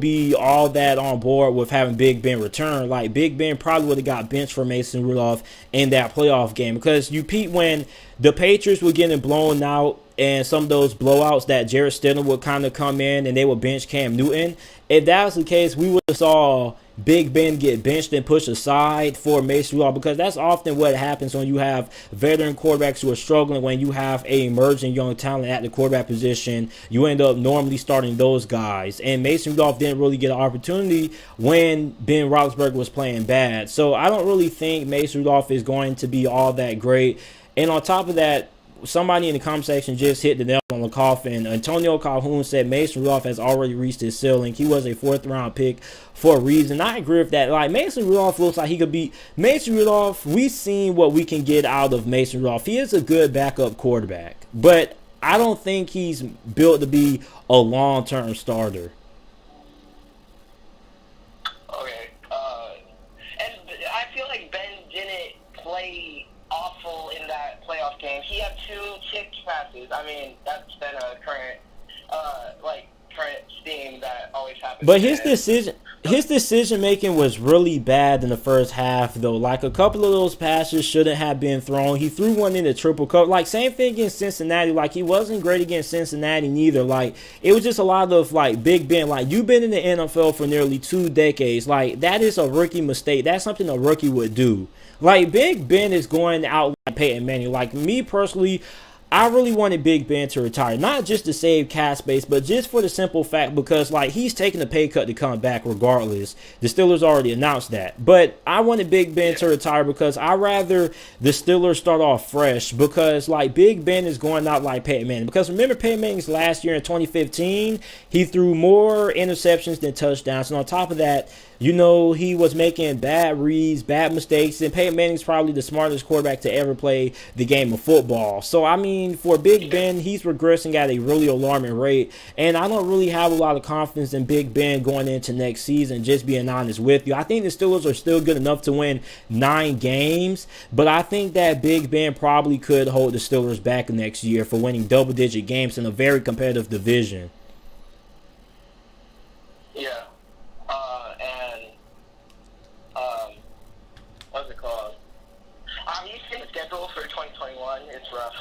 be all that on board with having Big Ben return. Big Ben probably would have got benched for Mason Rudolph in that playoff game. Because when the Patriots were getting blown out and some of those blowouts that Jarrett Stidham would kind of come in and they would bench Cam Newton, if that was the case, we would have saw Big Ben get benched and pushed aside for Mason Rudolph, because that's often what happens when you have veteran quarterbacks who are struggling. When you have a emerging young talent at the quarterback position, you end up normally starting those guys. And Mason Rudolph didn't really get an opportunity when Ben Roethlisberger was playing bad. So I don't really think Mason Rudolph is going to be all that great. And on top of that, somebody in the comment section just hit the nail on the coffin. Antonio Calhoun said Mason Rudolph has already reached his ceiling. He was a 4th round pick for a reason. I agree with that. Mason Rudolph looks like he could be Mason Rudolph. We've seen what we can get out of Mason Rudolph. He is a good backup quarterback, but I don't think he's built to be a long-term starter. Okay. And I feel like Ben didn't play awful in that playoff game. He had 2 tipped passes. I mean, that's been a current theme that always happens. But his decision making was really bad in the first half though. Like a couple of those passes shouldn't have been thrown. He threw one in the triple cover. Like same thing against Cincinnati. Like he wasn't great against Cincinnati neither. Like it was just a lot of like Big Ben. Like you've been in the NFL for nearly 2 decades. Like that is a rookie mistake. That's something a rookie would do. Like Big Ben is going out like Peyton Manning. Like me personally, I really wanted Big Ben to retire, not just to save cap space, but just for the simple fact because like he's taking a pay cut to come back regardless. The Steelers already announced that, but I wanted Big Ben to retire because I rather the Steelers start off fresh because like Big Ben is going out like Peyton Manning. Because remember Peyton Manning's last year in 2015, he threw more interceptions than touchdowns, and on top of that, you know, he was making bad reads, bad mistakes, and Peyton Manning's probably the smartest quarterback to ever play the game of football. So, I mean, for Big Ben, he's regressing at a really alarming rate, and I don't really have a lot of confidence in Big Ben going into next season, just being honest with you. I think the Steelers are still good enough to win 9 games, but I think that Big Ben probably could hold the Steelers back next year for winning double-digit games in a very competitive division. Yeah. What's it called? You see the schedule for 2021? It's rough.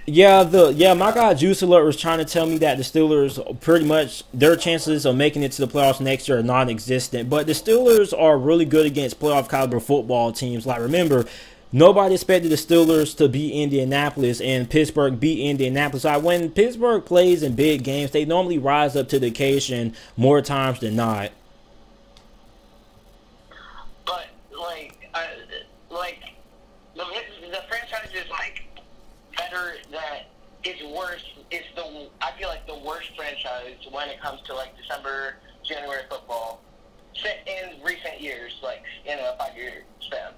Yeah, my guy Juice Alert was trying to tell me that the Steelers pretty much their chances of making it to the playoffs next year are non-existent. But the Steelers are really good against playoff caliber football teams. Like remember, nobody expected the Steelers to beat Indianapolis, and Pittsburgh beat Indianapolis. Like when Pittsburgh plays in big games, they normally rise up to the occasion more times than not. But the franchise is like better than is worse. It's I feel like the worst franchise when it comes to like December, January football in recent years, like in a 5-year span.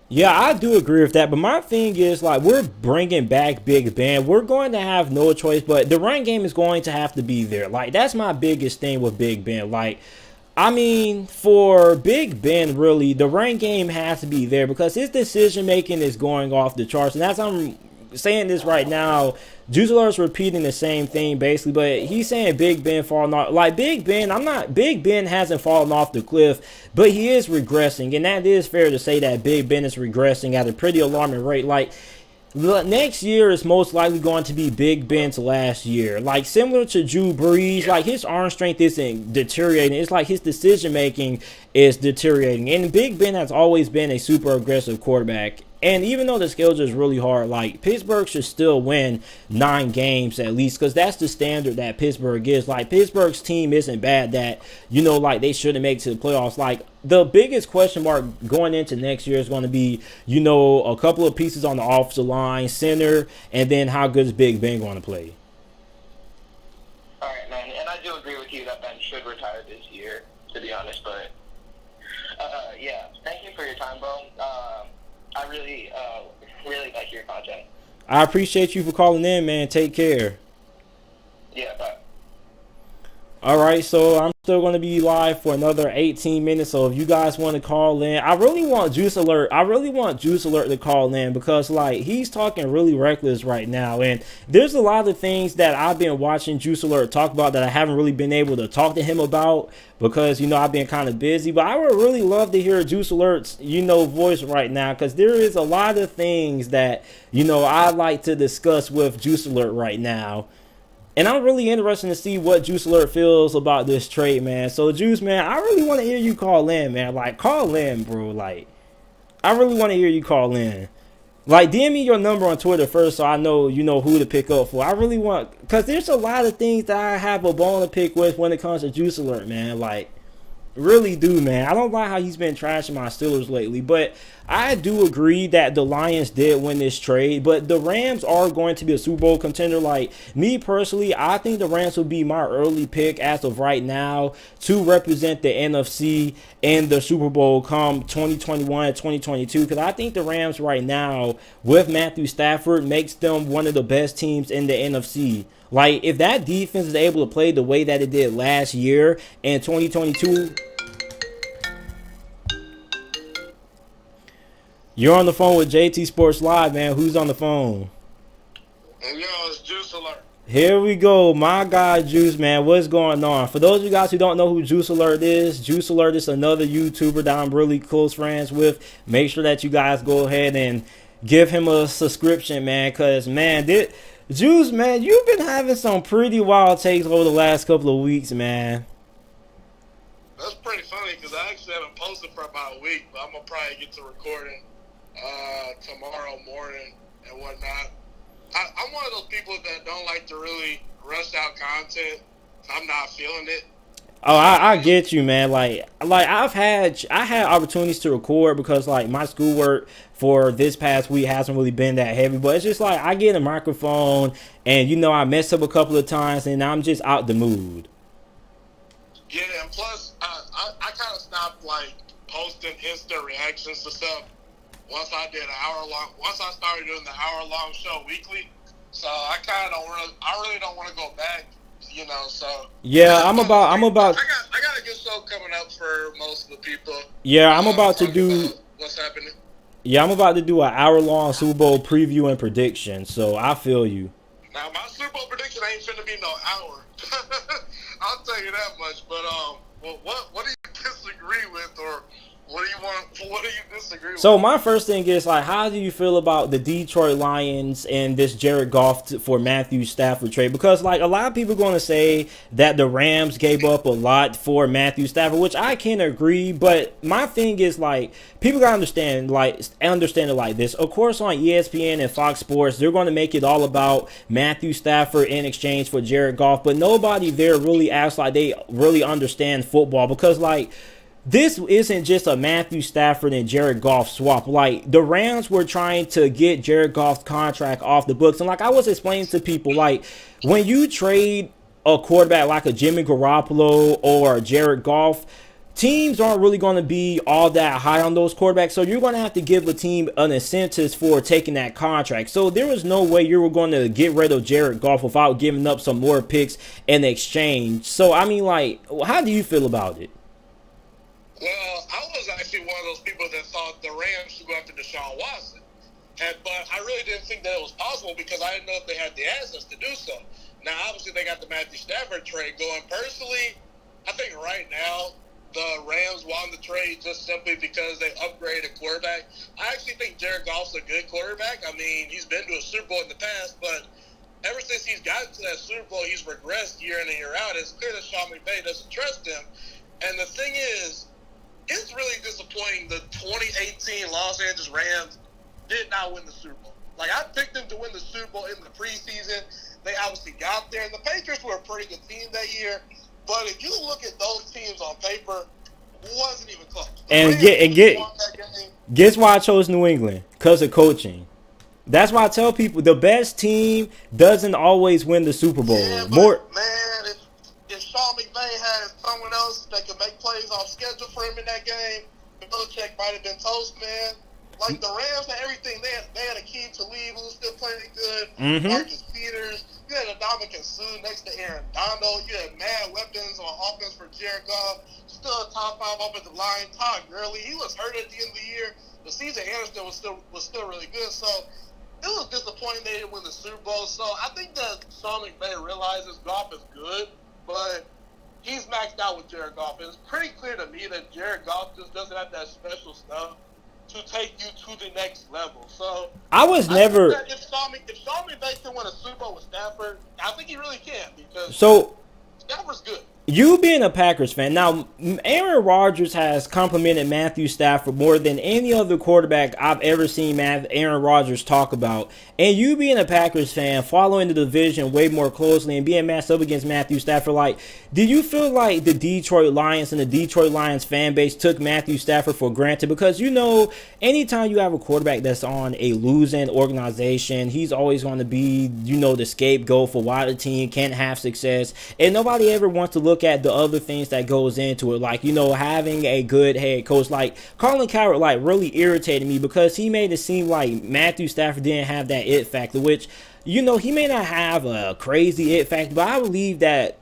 Yeah, I do agree with that, but my thing is, like, we're bringing back Big Ben. We're going to have no choice, but the run game is going to have to be there. Like, that's my biggest thing with Big Ben. Like, I mean, for Big Ben, really, the run game has to be there because his decision-making is going off the charts. And as I'm saying this right now, Juice Alert's repeating the same thing, basically, but he's saying Big Ben falling off. Like, Big Ben hasn't fallen off the cliff, but he is regressing. And that is fair to say that Big Ben is regressing at a pretty alarming rate. Like, next year is most likely going to be Big Ben's last year. Like, similar to Drew Brees, like, his arm strength isn't deteriorating. It's like his decision-making is deteriorating. And Big Ben has always been a super aggressive quarterback. And even though the schedule is really hard, like, Pittsburgh should still win 9 games at least because that's the standard that Pittsburgh is. Like, Pittsburgh's team isn't bad that, you know, like, they shouldn't make it to the playoffs. Like, the biggest question mark going into next year is going to be, you know, a couple of pieces on the offensive line, center, and then how good is Big Ben going to play. All right, man. And I do agree with you that Ben should retire this year, to be honest. But, yeah, thank you for your time, bro. I really like your content. I appreciate you for calling in, man. Take care. Yeah, bye. All right, so I'm still going to be live for another 18 minutes. So if you guys want to call in, I really want Juice Alert to call in because, like, he's talking really reckless right now. And there's a lot of things that I've been watching Juice Alert talk about that I haven't really been able to talk to him about because, you know, I've been kind of busy. But I would really love to hear Juice Alert's, you know, voice right now because there is a lot of things that, you know, I'd like to discuss with Juice Alert right now. And I'm really interested to see what Juice Alert feels about this trade, man. So, Juice, man, I really want to hear you call in, man. Like, call in, bro. Like, I really want to hear you call in. Like, DM me your number on Twitter first so I know, you know, who to pick up for. I really want, because there's a lot of things that I have a bone to pick with when it comes to Juice Alert, man. Like, really do, man. I don't like how he's been trashing my Steelers lately, but I do agree that the Lions did win this trade, but the Rams are going to be a Super Bowl contender. Like, me personally, I think the Rams will be my early pick as of right now to represent the NFC in the Super Bowl come 2021 and 2022, because I think the Rams right now with Matthew Stafford makes them one of the best teams in the NFC. Like, if that defense is able to play the way that it did last year in 2022... You're on the phone with JT Sports Live, man. Who's on the phone? Yo, it's Juice Alert. Here we go, my guy Juice, man. What's going on? For those of you guys who don't know who Juice Alert is another YouTuber that I'm really close friends with. Make sure that you guys go ahead and give him a subscription, man. Cause man, Juice, man, you've been having some pretty wild takes over the last couple of weeks, man. That's pretty funny because I actually haven't posted for about a week, but I'm gonna probably get to recording tomorrow morning and whatnot. I'm one of those people that don't like to really rush out content. I'm not feeling it. Oh, I get you, man. Like I had opportunities to record because like my schoolwork for this past week hasn't really been that heavy. But it's just like I get a microphone and I mess up a couple of times and I'm just out the mood. Yeah, and plus I kind of stopped like posting instant reactions to stuff once I started doing the hour-long show weekly. So I really don't want to go back, so. Yeah, I got a good show coming up for most of the people. Yeah, I'm about to do what's happening. Yeah, I'm about to do an hour-long Super Bowl preview and prediction, so I feel you. Now, my Super Bowl prediction ain't finna be no hour. I'll tell you that much, but what do you disagree with, or what do you disagree with? So my first thing is like, how do you feel about the Detroit Lions and this Jared Goff for Matthew Stafford trade? Because like a lot of people are going to say that the Rams gave up a lot for Matthew Stafford, which I can agree. But my thing is like, people got to understand it like this. Of course, on ESPN and Fox Sports, they're going to make it all about Matthew Stafford in exchange for Jared Goff, but nobody there really acts like they really understand football because like. This isn't just a Matthew Stafford and Jared Goff swap. Like, the Rams were trying to get Jared Goff's contract off the books. And like I was explaining to people, like, when you trade a quarterback like a Jimmy Garoppolo or Jared Goff, teams aren't really going to be all that high on those quarterbacks. So you're going to have to give a team an incentive for taking that contract. So there was no way you were going to get rid of Jared Goff without giving up some more picks in exchange. So, I mean, like, how do you feel about it? Well, I was actually one of those people that thought the Rams should go after Deshaun Watson. But I really didn't think that it was possible because I didn't know if they had the assets to do so. Now, obviously, they got the Matthew Stafford trade going. Personally, I think right now the Rams won the trade just simply because they upgraded a quarterback. I actually think Jared Goff's a good quarterback. I mean, he's been to a Super Bowl in the past, but ever since he's gotten to that Super Bowl, he's regressed year in and year out. It's clear that Sean McVay doesn't trust him. And the thing is, it's really disappointing the 2018 Los Angeles Rams did not win the Super Bowl. Like, I picked them to win the Super Bowl in the preseason. They obviously got there. And the Patriots were a pretty good team that year. But if you look at those teams on paper, it wasn't even close. Guess why I chose New England? Because of coaching. That's why I tell people the best team doesn't always win the Super Bowl. Yeah, man, if Sean McVay had someone else that could make plays off schedule for him in that game, Belichick might have been toast, man. Like the Rams and everything, they had a key to leave who was still playing good. Mm-hmm. Marcus Peters. You had Ndamukong Suh next to Aaron Donald. You had mad weapons on offense for Jared Goff. Still a top 5 offensive line. Todd Gurley, he was hurt at the end of the year. The Caesar Anderson was still really good. So it was disappointing they didn't win the Super Bowl. So I think that Sean McVay realizes Goff is good, but he's maxed out with Jared Goff. It's pretty clear to me that Jared Goff just doesn't have that special stuff to take you to the next level. So if Sean McVay can win a Super Bowl with Stafford, I think he really can because Stafford's good. You being a Packers fan, now Aaron Rodgers has complimented Matthew Stafford more than any other quarterback I've ever seen Aaron Rodgers talk about. And you being a Packers fan, following the division way more closely and being matched up against Matthew Stafford, like, did you feel like the Detroit Lions and the Detroit Lions fan base took Matthew Stafford for granted? Because, anytime you have a quarterback that's on a losing organization, he's always going to be, the scapegoat for why the team can't have success. And nobody ever wants to look at the other things that goes into it, like having a good head coach. Like Colin Cowherd really irritated me because he made it seem like Matthew Stafford didn't have that it factor, which he may not have a crazy it factor, but I believe that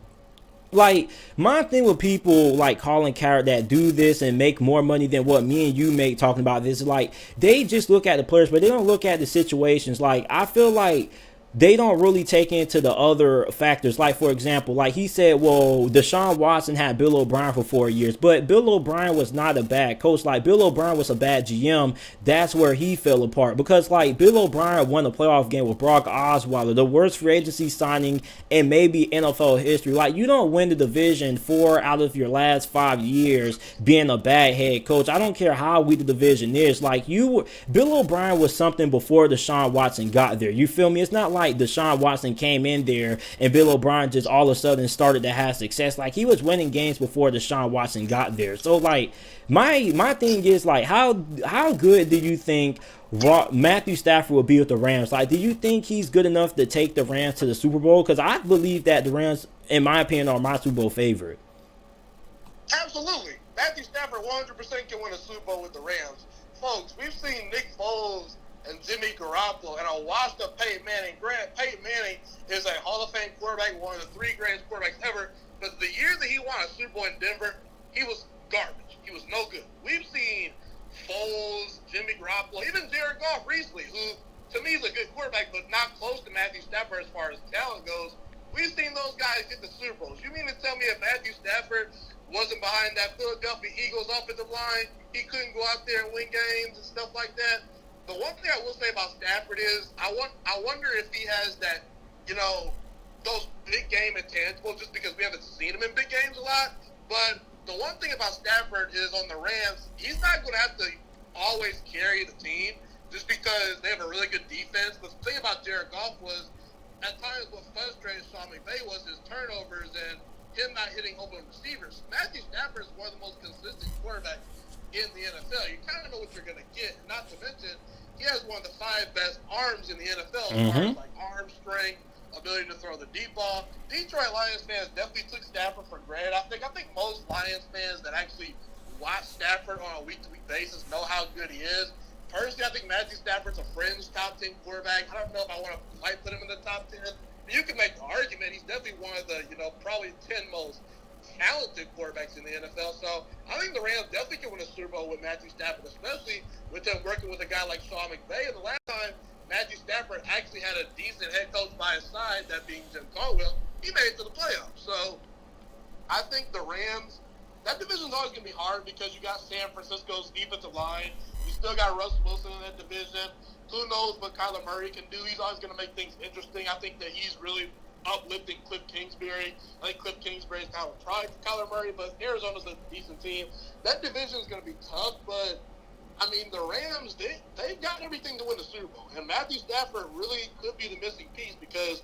my thing with people like Colin Cowherd that do this and make more money than what me and you make talking about this is they just look at the players, but they don't look at the situations. I feel like they don't really take into the other factors. Like, for example, like he said, well, Deshaun Watson had Bill O'Brien for 4 years, but Bill O'Brien was not a bad coach. Like, Bill O'Brien was a bad GM. That's where he fell apart, because like Bill O'Brien won a playoff game with Brock Osweiler, the worst free agency signing in maybe NFL history. Like, you don't win the division 4 out of your last 5 years being a bad head coach. I don't care how weak the division is. Like, Bill O'Brien was something before Deshaun Watson got there. You feel me? It's not like Deshaun Watson came in there and Bill O'Brien just all of a sudden started to have success. Like, he was winning games before Deshaun Watson got there. So like my thing is, like, how good do you think Matthew Stafford will be with the Rams? Like, do you think he's good enough to take the Rams to the Super Bowl? Because I believe that the Rams, in my opinion, are my Super Bowl favorite. Absolutely. Matthew Stafford 100% can win a Super Bowl with the Rams. Folks, we've seen Nick Foles and Jimmy Garoppolo and a washed-up Peyton Manning. Peyton Manning is a Hall of Fame quarterback, one of the 3 greatest quarterbacks ever. But the year that he won a Super Bowl in Denver, he was garbage. He was no good. We've seen Foles, Jimmy Garoppolo, even Jared Goff recently, who to me is a good quarterback, but not close to Matthew Stafford as far as talent goes. We've seen those guys get the Super Bowls. You mean to tell me if Matthew Stafford wasn't behind that Philadelphia Eagles offensive line, he couldn't go out there and win games and stuff like that? The one thing I will say about Stafford is I wonder if he has that, those big game intangibles, just because we haven't seen him in big games a lot. But the one thing about Stafford is on the Rams, he's not going to have to always carry the team just because they have a really good defense. But the thing about Jared Goff was, at times what frustrated Sean McVay was his turnovers and him not hitting open receivers. Matthew Stafford is one of the most consistent quarterbacks in the NFL. You kind of know what you're going to get. Not to mention, he has one of the 5 best arms in the NFL as far as like arm strength, ability to throw the deep ball. Detroit Lions fans definitely took Stafford for granted. I think most Lions fans that actually watch Stafford on a week-to-week basis know how good he is. Personally, I think Matthew Stafford's a fringe top 10 quarterback. I don't know if I want to quite put him in the top 10. But you can make the argument he's definitely one of the, probably 10 most talented quarterbacks in the NFL. So I think the Rams definitely can win a Super Bowl with Matthew Stafford, especially with them working with a guy like Sean McVay. And the last time Matthew Stafford actually had a decent head coach by his side, that being Jim Caldwell, he made it to the playoffs. So I think the Rams, that division's always going to be hard because you got San Francisco's defensive line. You still got Russell Wilson in that division. Who knows what Kyler Murray can do? He's always going to make things interesting. I think that he's really uplifting Cliff Kingsbury. I think Cliff Kingsbury is kind of a pride for Kyler Murray, but Arizona's a decent team. That division is going to be tough, but I mean, the Rams, they've got everything to win the Super Bowl. And Matthew Stafford really could be the missing piece because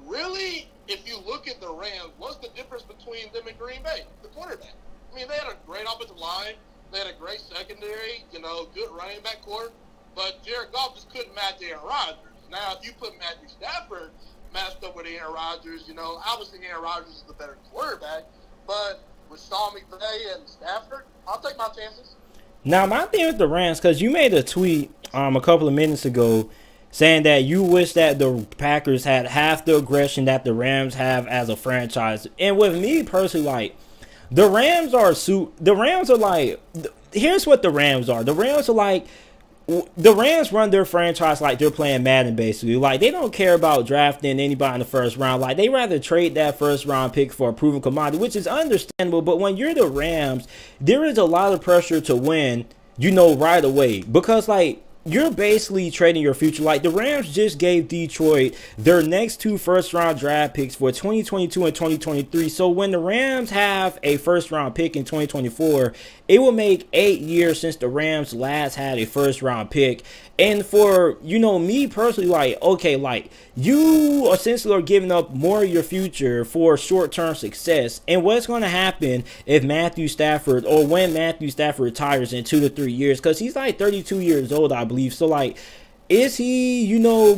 really, if you look at the Rams, what's the difference between them and Green Bay? The quarterback. I mean, they had a great offensive line. They had a great secondary, good running back core. But Jared Goff just couldn't match Aaron Rodgers. Now, if you put Matthew Stafford matched up with Aaron Rodgers, obviously Aaron Rodgers is the better quarterback. But with Sean McVay and Stafford, I'll take my chances. Now, my thing with the Rams, because you made a tweet a couple of minutes ago saying that you wish that the Packers had half the aggression that the Rams have as a franchise. And with me personally, like, the Rams are like, here's what the Rams are. The Rams are like, the Rams run their franchise like they're playing Madden, basically. Like, they don't care about drafting anybody in the first round. Like, they rather trade that first round pick for a proven commodity, which is understandable. But when you're the Rams, there is a lot of pressure to win, right away. Because, like, you're basically trading your future. Like, the Rams just gave Detroit their next 2 first-round draft picks for 2022 and 2023. So when the Rams have a first-round pick in 2024, it will make 8 years since the Rams last had a first-round pick. And for, me personally, like, okay, like, you essentially are giving up more of your future for short-term success. And what's going to happen if Matthew Stafford, or when Matthew Stafford retires in 2 to 3 years? Because he's like 32 years old, I believe. So, like, is he,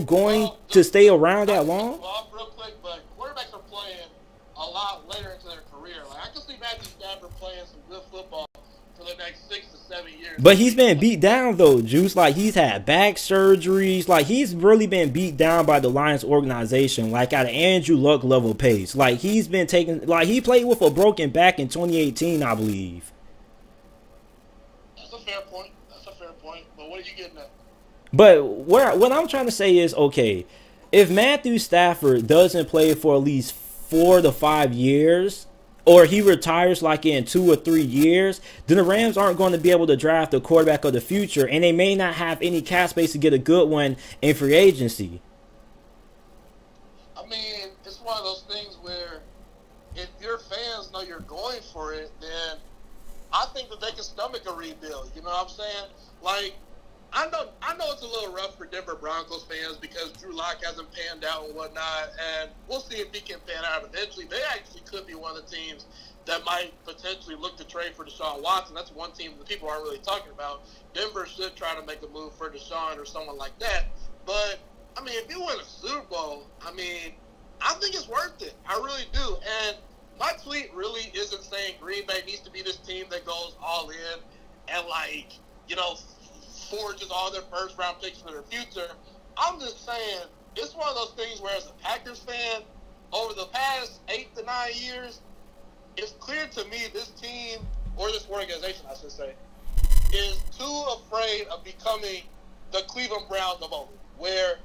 going to stay around that long? Real quick, but quarterbacks are playing a lot later into their career. Like, I can see Matthew Stafford playing some good football for the next 6 to 7 years. But he's been beat down, though, Juice. Like, he's had back surgeries. Like, he's really been beat down by the Lions organization, like, at an Andrew Luck level pace. Like, he's been taking, like, he played with a broken back in 2018, I believe. That's a fair point. But what are you getting at? But what I'm trying to say is, okay, if Matthew Stafford doesn't play for at least 4 to 5 years, or he retires like in 2 or 3 years, then the Rams aren't going to be able to draft a quarterback of the future, and they may not have any cap space to get a good one in free agency. I mean, it's one of those things where if your fans know you're going for it, then I think that they can stomach a rebuild. You know what I'm saying? Like, I know it's a little rough for Denver Broncos fans because Drew Lock hasn't panned out and whatnot, and we'll see if he can pan out eventually. They actually could be one of the teams that might potentially look to trade for Deshaun Watson. That's one team that people aren't really talking about. Denver should try to make a move for Deshaun or someone like that. But, I mean, if you win a Super Bowl, I mean, I think it's worth it. I really do. And my tweet really isn't saying Green Bay needs to be this team that goes all in and, like, you know, forges all their first-round picks for their future. I'm just saying it's one of those things where as a Packers fan, over the past 8 to 9 years, it's clear to me this team, or this organization, I should say, is too afraid of becoming the Cleveland Browns of old, where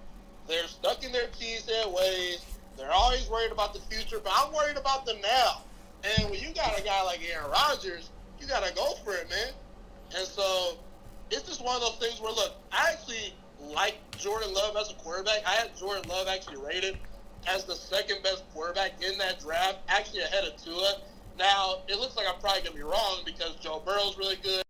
they're stuck in their cheesehead ways. They're always worried about the future, but I'm worried about the now. And when you got a guy like Aaron Rodgers, you got to go for it, man. And so it's just one of those things where, look, I actually like Jordan Love as a quarterback. I had Jordan Love actually rated as the second best quarterback in that draft, actually ahead of Tua. Now, it looks like I'm probably going to be wrong because Joe Burrow's really good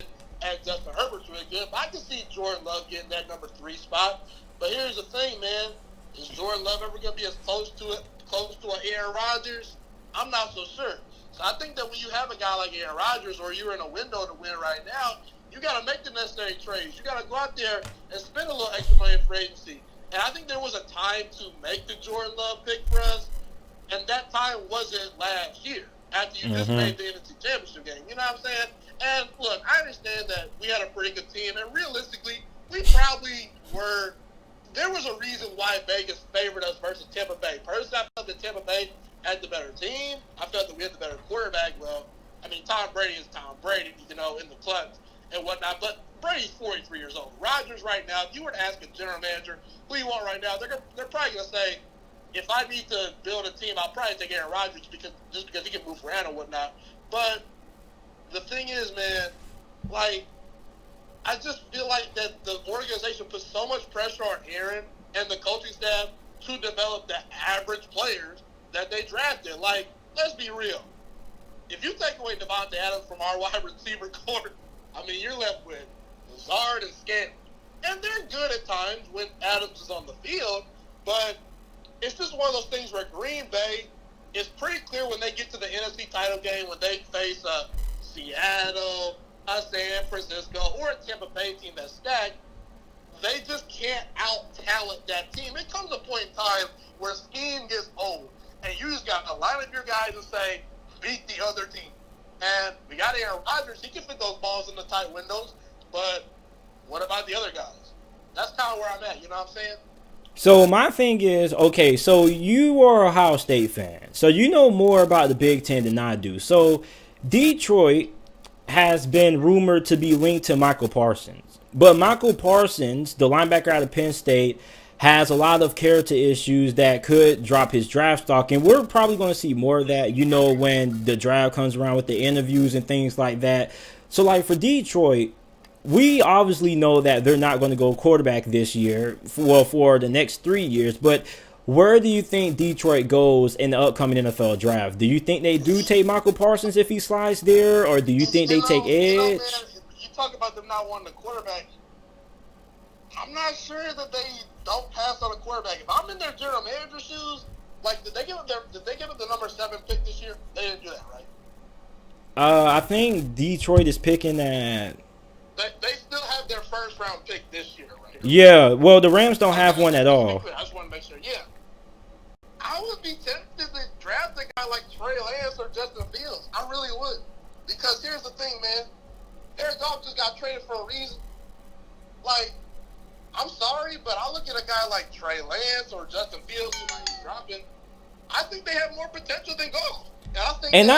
and Justin Herbert's really good, but I can see Jordan Love getting that number 3 spot. But here's the thing, man. Is Jordan Love ever going to be as close to an Aaron Rodgers? I'm not so sure. So I think that when you have a guy like Aaron Rodgers, or you're in a window to win right now, you got to make the necessary trades. You got to go out there and spend a little extra money in free agency. And I think there was a time to make the Jordan Love pick for us, and that time wasn't last year after you just made the NFC Championship game. You know what I'm saying? And look, I understand that we had a pretty good team, and realistically, we probably were. There was a reason why Vegas favored us versus Tampa Bay. Personally, I felt that Tampa Bay had the better team. I felt that we had the better quarterback. Well, I mean, Tom Brady is Tom Brady, you know, in the clutch and whatnot. But Brady's 43 years old. Rodgers right now, if you were to ask a general manager who you want right now, they're probably going to say, if I need to build a team, I'll probably take Aaron Rodgers just because he can move around and whatnot. But the thing is, man, like, I just feel like that the organization puts so much pressure on Aaron and the coaching staff to develop the average players that they drafted. Like, let's be real. If you take away Devontae Adams from our wide receiver corps, I mean, you're left with Lazard and Scantling. And they're good at times when Adams is on the field, but it's just one of those things where Green Bay is pretty clear when they get to the NFC title game, when they face Seattle, San Francisco, or a Tampa Bay team that's stacked, they just can't out-talent that team. It comes a point in time where scheme gets old, and you just got to line up your guys and say, beat the other team. And we got Aaron Rodgers. He can fit those balls in the tight windows, but what about the other guys? That's kind of where I'm at, you know what I'm saying? So my thing is, okay, so you are a Ohio State fan, so you know more about the Big Ten than I do. So Detroit has been rumored to be linked to Michael Parsons. But Michael Parsons, the linebacker out of Penn State, has a lot of character issues that could drop his draft stock. And we're probably going to see more of that, you know, when the draft comes around with the interviews and things like that. So, like, for Detroit, we obviously know that they're not going to go quarterback this year, for the next 3 years. But where do you think Detroit goes in the upcoming NFL draft? Do you think they do take Michael Parsons if he slides there, or do you think they take Edge? You talk about them not wanting a quarterback. I'm not sure that they don't pass on a quarterback. If I'm in their general manager shoes, like, did they give them the number 7 pick this year? They didn't do that, right? I think Detroit is picking at. They still have their first round pick this year, right? Yeah, well, the Rams don't have one at all. I just want to make sure. Yeah, I would be tempted to draft a guy like Trey Lance or Justin Fields. I really would, because here's the thing, man. Jared Goff just got traded for a reason. Like, I'm sorry, but I look at a guy like Trey Lance or Justin Fields who might be dropping. I think they have more potential than Goff. And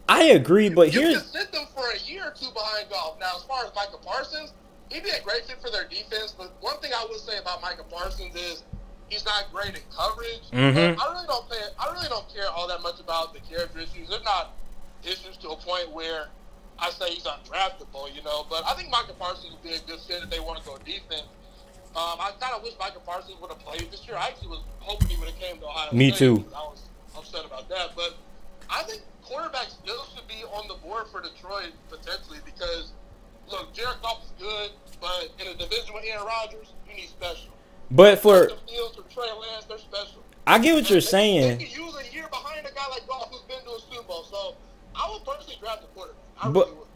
I agree, but you here's. can sit them for a year or two behind Goff. Now, as far as Micah Parsons, he'd be a great fit for their defense. But one thing I would say about Micah Parsons is He's not great in coverage. Mm-hmm. But I really don't care all that much about the character issues. They're not issues to a point where I say he's undraftable, you know. But I think Micah Parsons would be a good fit if they want to go defense. I kind of wish Micah Parsons would have played this year. I actually was hoping he would have came to Ohio Me State. too. I was upset about that. But I think quarterback still should be on the board for Detroit potentially because, look, Jared Goff is good, but in a division with Aaron Rodgers, you need special. But for Justin Fields or Trey Lance, they're special. I get what you're They saying. could use a year behind a guy like Goff who's been to a Super Bowl. So I would personally draft a quarterback. I But really would.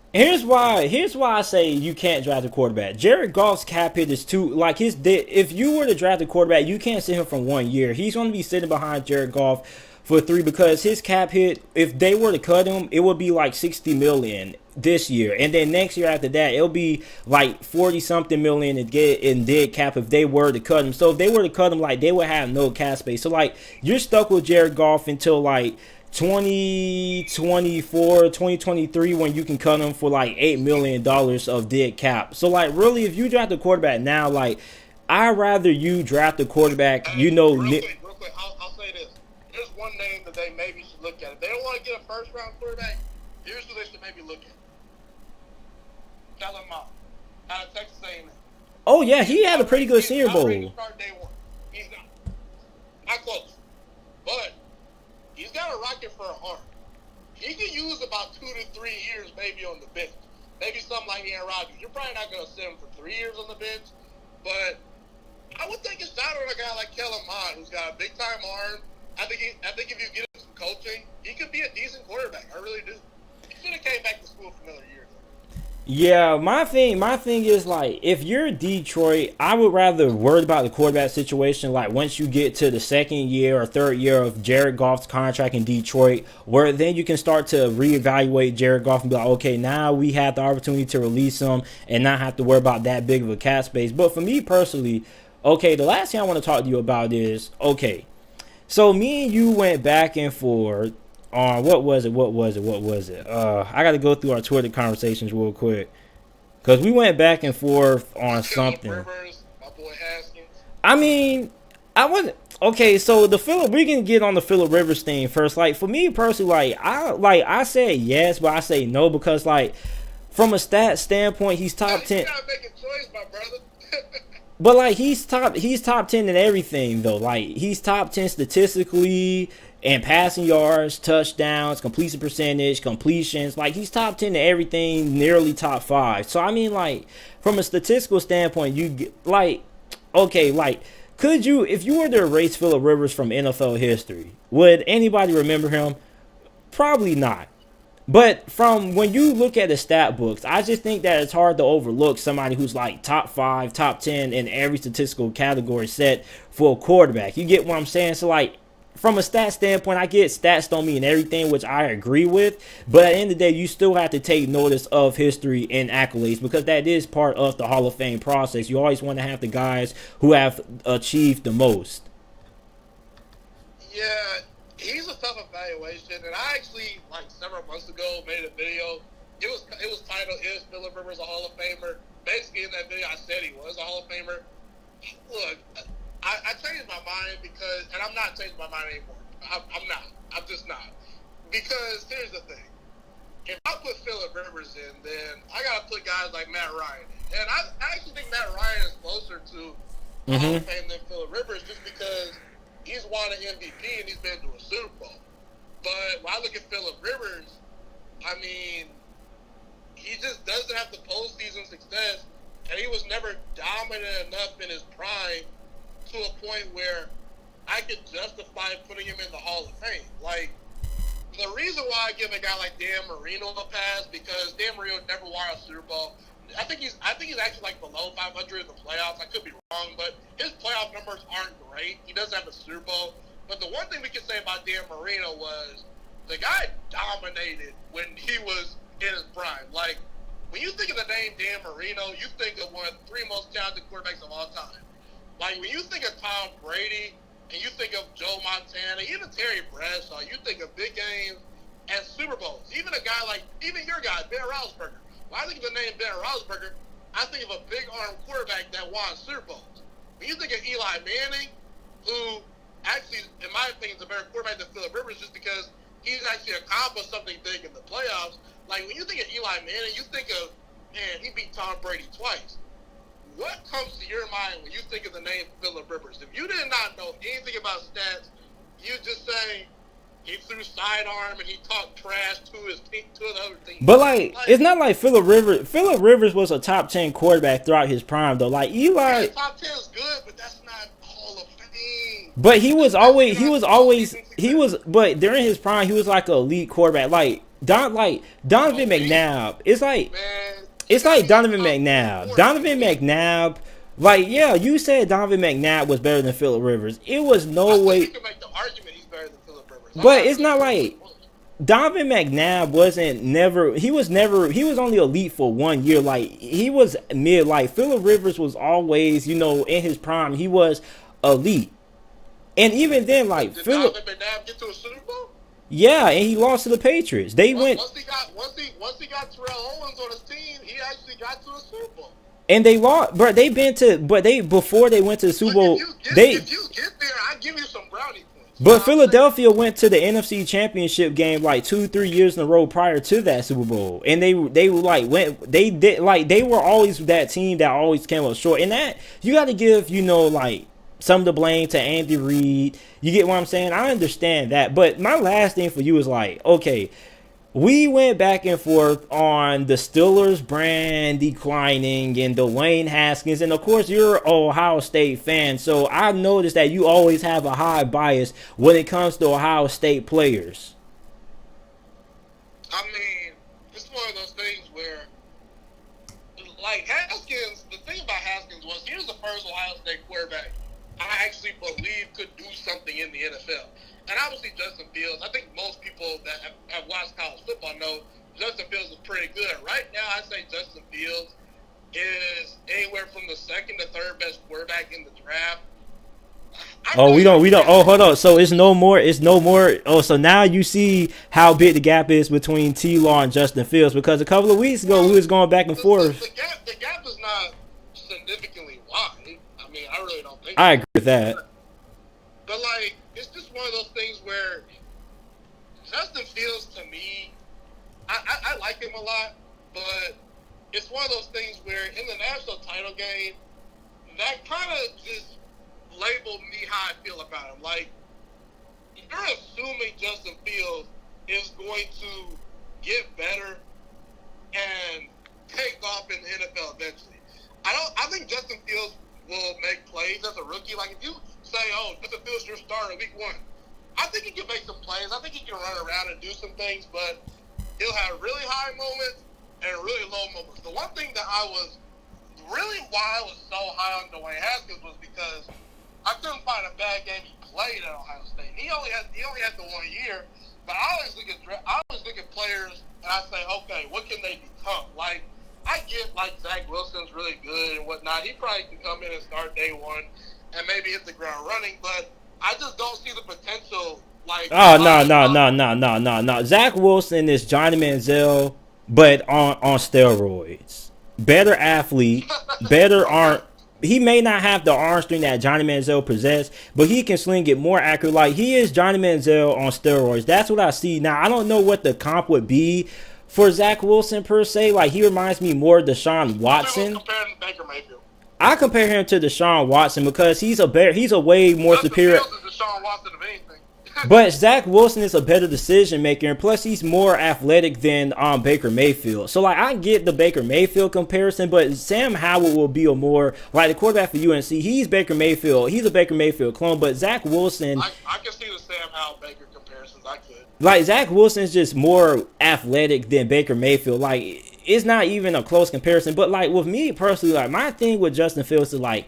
here's why I say you can't draft a quarterback. Jared Goff's cap hit is too like if you were to draft a quarterback, you can't sit him for 1 year. He's going to be sitting behind Jared Goff for 3 because his cap hit, if they were to cut him, it would be like 60 million this year, and then next year after that it'll be like 40 something million to get in dead cap if they were to cut him. So if they were to cut him, like they would have no cap space. So like you're stuck with Jared Goff until like 2024, 2023 when you can cut him for like $8 million of dead cap. So like really, if you draft a quarterback now, like I'd rather you draft a quarterback, you know. Real quick, I'll say this. There's one name that they maybe should look at. If they don't want to get a first round quarterback, here's who they should maybe look at. Kellen Mond out of Texas A&M. Oh yeah, he had a pretty good Senior Bowl. He's not start day one. He's not close, but he's got a rocket for an arm. He could use about 2 to 3 years maybe on the bench. Maybe something like Aaron Rodgers. You're probably not going to sit him for 3 years on the bench, but I would take a shot on a guy like Kellen Mond, who's got a big time arm. I think if you get him some coaching, he could be a decent quarterback. I really do. He should have came back to school for another year. Yeah, my thing is like if you're Detroit, I would rather worry about the quarterback situation like once you get to the second year or third year of Jared Goff's contract in Detroit, where then you can start to reevaluate Jared Goff and be like, okay, now we have the opportunity to release him and not have to worry about that big of a cap space. But for me personally, okay, the last thing I want to talk to you about is, okay, so me and you went back and forth on what was it? I got to go through our Twitter conversations real quick because we went back and forth on something. Rivers, my boy Haskins. I mean, I wasn't okay. So we can get on the Phillip Rivers thing first. Like for me personally, I said yes, but I say no because like from a stat standpoint, he's top 10. You gotta make a choice, my brother. But like he's top 10 in everything though. Like he's top 10 statistically and passing yards, touchdowns, completion percentage, completions. Like he's top 10 in everything, nearly top 5. So I mean like from a statistical standpoint, you get like okay, like could you if you were to erase Phillip Rivers from NFL history, would anybody remember him? Probably not. But from when you look at the stat books, I just think that it's hard to overlook somebody who's like top 5, top 10 in every statistical category set for a quarterback. You get what I'm saying? So like from a stat standpoint, I get stats don't mean everything, which I agree with. But at the end of the day, you still have to take notice of history and accolades because that is part of the Hall of Fame process. You always want to have the guys who have achieved the most. Yeah. He's a tough evaluation, and I actually, like several months ago, made a video. It was titled "Is Phillip Rivers a Hall of Famer?" Basically, in that video, I said he was a Hall of Famer. Look, I changed my mind because, and I'm not changing my mind anymore. I'm not. I'm just not. Because here's the thing: if I put Phillip Rivers in, then I gotta put guys like Matt Ryan in, and I actually think Matt Ryan is closer to Hall of Fame than Phillip Rivers, just because he's won an MVP and he's been to a Super Bowl. But when I look at Phillip Rivers, I mean, he just doesn't have the postseason success, and he was never dominant enough in his prime to a point where I could justify putting him in the Hall of Fame. Like, the reason why I give a guy like Dan Marino a pass, because Dan Marino never won a Super Bowl. I think he's actually like below 500 in the playoffs. I could be wrong, but his playoff numbers aren't great. He doesn't have a Super Bowl. But the one thing we can say about Dan Marino was the guy dominated when he was in his prime. Like, when you think of the name Dan Marino, you think of one of the 3 most talented quarterbacks of all time. Like, when you think of Tom Brady and you think of Joe Montana, even Terry Bradshaw, you think of big games and Super Bowls. Even a guy like, even your guy, Ben Roethlisberger. When I think of the name Ben Roethlisberger, I think of a big arm quarterback that won Super Bowls. When you think of Eli Manning, who actually, in my opinion, is a better quarterback than Phillip Rivers just because he's actually accomplished something big in the playoffs. Like, when you think of Eli Manning, you think of, man, he beat Tom Brady twice. What comes to your mind when you think of the name Phillip Rivers? If you did not know anything about stats, you just say he threw sidearm and he talked trash to his team, to the other team. But it's not like Phillip Rivers. Phillip Rivers was a top 10 quarterback throughout his prime, though. Like Eli, top 10 is good, but that's not Hall of Fame. but but during his prime, he was like an elite quarterback. Like Donovan McNabb. It's like Donovan McNabb. Donovan McNabb. Like, yeah, you said Donovan McNabb was better than Phillip Rivers. It was no way. You can make the argument he's better than Phillip Rivers. But it's not like Donovan McNabb he was only elite for 1 year. Like, he was mid. Like, Phillip Rivers was always, in his prime, he was elite. And even then, like, Did Phillip. Donovan McNabb get to a Super Bowl? Yeah, and he lost to the Patriots. Once he got Terrell Owens on his team, he actually got to a Super Bowl. And they lost, before they went to the Super Bowl, if you get there, I give you some brownie points. But Philadelphia went to the NFC Championship game like 2-3 years in a row prior to that Super Bowl, and they were always that team that always came up short. And that you got to give some of the blame to Andy Reid. You get what I'm saying? I understand that, but my last thing for you is like, okay. We went back and forth on the Steelers brand declining and Dwayne Haskins. And, of course, you're an Ohio State fan. So I noticed that you always have a high bias when it comes to Ohio State players. I mean, it's one of those things where, like, Haskins, the thing about Haskins was he was the first Ohio State quarterback I actually believe could do something in the NFL. And obviously Justin Fields, I think most people that have watched college football know Justin Fields is pretty good. Right now, I say Justin Fields is anywhere from the second to third best quarterback in the draft. We don't. Oh, hold on. So it's no more. Oh, so now you see how big the gap is between T-Law and Justin Fields, because a couple of weeks ago we was going back and forth. The gap is not significantly wide. I mean, I really don't think I agree with that. But, like, it's just one of those things where Justin Fields, to me, I like him a lot, but it's one of those things where in the national title game, that kind of just labeled me how I feel about him. Like, you're assuming Justin Fields is going to get better and take off in the NFL eventually. I think Justin Fields will make plays as a rookie. Like, if you say, oh, Justin Fields your starter week 1, I think he can make some plays. I think he can run around and do some things, but he'll have really high moments and really low moments. The one thing that I was really why I was so high on Dwayne Haskins was because I couldn't find a bad game he played at Ohio State. He only had the 1 year, but I always look at players and I say, okay, what can they become? Like, I get like Zach Wilson's really good and whatnot. He probably can come in and start day 1 and maybe hit the ground running, but I just don't see the potential. Like, no. Zach Wilson is Johnny Manziel, but on steroids. Better athlete, better arm. He may not have the arm strength that Johnny Manziel possessed, but he can sling it more accurate. Like, he is Johnny Manziel on steroids. That's what I see. Now, I don't know what the comp would be for Zach Wilson per se. Like, he reminds me more of Deshaun Watson. I compare him to Deshaun Watson because he's a way more superior. Deshaun Watson of anything. But Zach Wilson is a better decision maker, and plus he's more athletic than Baker Mayfield. So, like, I get the Baker Mayfield comparison, but Sam Howell will be a more, like, the quarterback for UNC. He's Baker Mayfield. He's a Baker Mayfield clone, but Zach Wilson. I can see the Sam Howell Baker comparisons. I could. Like, Zach Wilson's just more athletic than Baker Mayfield. Like, it's not even a close comparison. But, like, with me personally, like, my thing with Justin Fields is, like,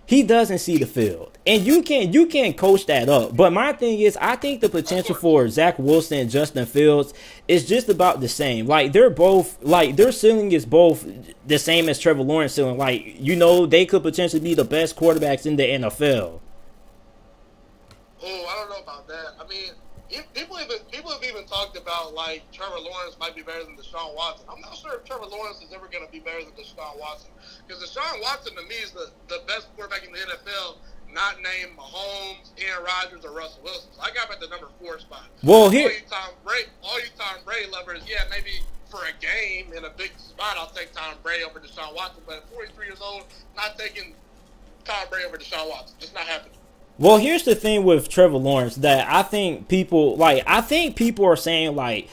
he doesn't see the field. And you can't coach that up. But my thing is, I think the potential for Zach Wilson and Justin Fields is just about the same. Like, they're both, like, their ceiling is both the same as Trevor Lawrence's ceiling. Like, they could potentially be the best quarterbacks in the NFL. Oh, I don't know about that. I mean, people have even talked about, like, Trevor Lawrence might be better than Deshaun Watson. I'm not sure if Trevor Lawrence is ever going to be better than Deshaun Watson, because Deshaun Watson to me is the best quarterback in the NFL, not name Mahomes, Aaron Rodgers, or Russell Wilson. So I got him at the number 4 spot. Well, all here, you Tom Brady lovers, yeah, maybe for a game in a big spot, I'll take Tom Brady over Deshaun Watson. But at 43 years old, not taking Tom Brady over Deshaun Watson. Just not happening. well, here's the thing with Trevor Lawrence that I think people are saying like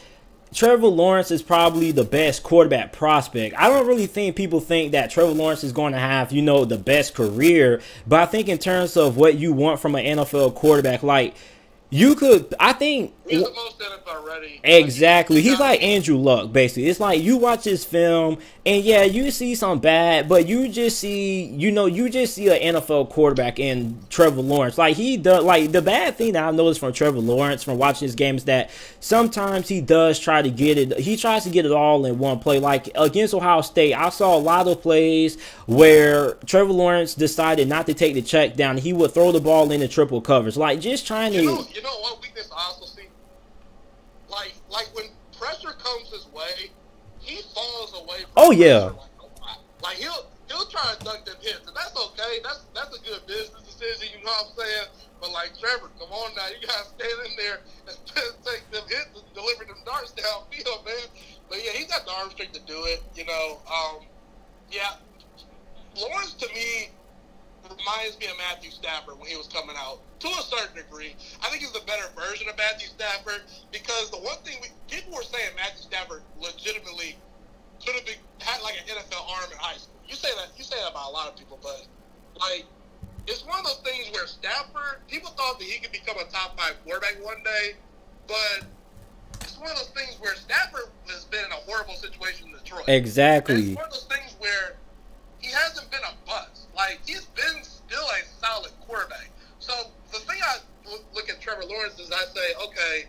Trevor Lawrence is probably the best quarterback prospect. I don't really think people think that Trevor Lawrence is going to have, the best career. But I think in terms of what you want from an NFL quarterback, like, I think. He's the most NFL ready. Exactly. He's like Andrew Luck, basically. It's like you watch his film, and yeah, you see some bad, but you just see an NFL quarterback in Trevor Lawrence. Like, he does, like, the bad thing that I noticed from Trevor Lawrence from watching his game is that sometimes he does try to get it. He tries to get it all in one play. Like, against Ohio State, I saw a lot of plays where Trevor Lawrence decided not to take the check down. He would throw the ball into triple covers. Like, just trying to. You know what weakness I also see? Like when pressure comes his way, he falls away from Oh, yeah. pressure like he'll try to duck them hits, and that's okay. That's a good business decision, you know what I'm saying? But like, Trevor, come on now, you gotta stand in there and take them hits and deliver them darts downfield, man. But yeah, he's got the arm strength to do it, yeah. Lawrence to me reminds me of Matthew Stafford when he was coming out, to a certain degree. I think he's a better version of Matthew Stafford, because the one thing people were saying Matthew Stafford legitimately could have had like an NFL arm in high school. You say that about a lot of people, but like, it's one of those things where Stafford, people thought that he could become a top 5 quarterback one day, but it's one of those things where Stafford has been in a horrible situation in Detroit. Exactly. And it's one of those things where he hasn't been a bust. Like, he's been still a solid quarterback. So the thing I look at Trevor Lawrence is I say, okay,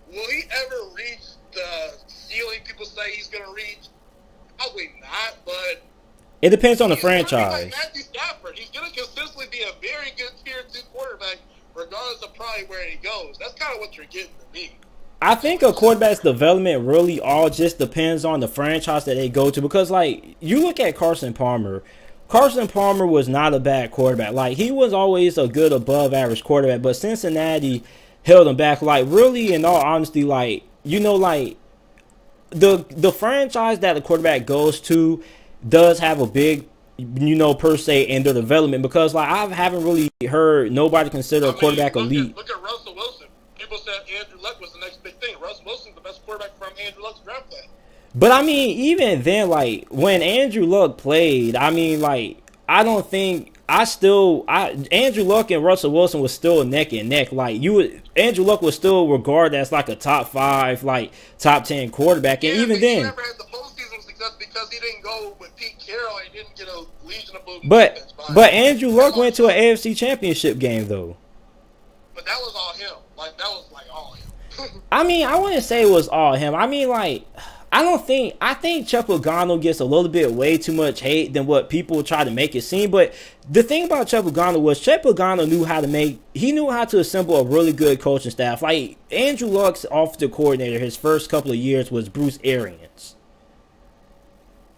will he ever reach the ceiling people say he's going to reach? Probably not, but It depends on the he's gonna be franchise. like Matthew Stafford. He's going to consistently be a very good tier 2 quarterback, regardless of probably where he goes. That's kind of what you're getting to me. I think a quarterback's development really all just depends on the franchise that they go to, because, like, you look at Carson Palmer. Carson Palmer was not a bad quarterback. Like, he was always a good above average quarterback, but Cincinnati held him back. Like, really, in all honesty, like, like, the franchise that the quarterback goes to does have a big, per se, in their development, because, like, I haven't really heard nobody consider a quarterback elite. Look at Russell Wilson. People said Andrew Luck was the next big thing. Russell Wilson's the best quarterback from Andrew Luck's draft class. But, I mean, even then, like, when Andrew Luck played, I mean, like, I don't think Andrew Luck and Russell Wilson was still neck and neck. Like, Andrew Luck was still regarded as like a top 5, like top 10 quarterback, and even then, he never had the postseason success because he didn't go with Pete Carroll and he didn't get a Legion of Boom defense. But Andrew Luck went to an AFC Championship game though. But that was all him. Like, that was like all him. I mean, I wouldn't say it was all him. I mean, like, I think Chuck Pagano gets a little bit way too much hate than what people try to make it seem. But the thing about Chuck Pagano was Chuck Pagano knew how to assemble a really good coaching staff. Like, Andrew Luck's offensive coordinator, his first couple of years was Bruce Arians.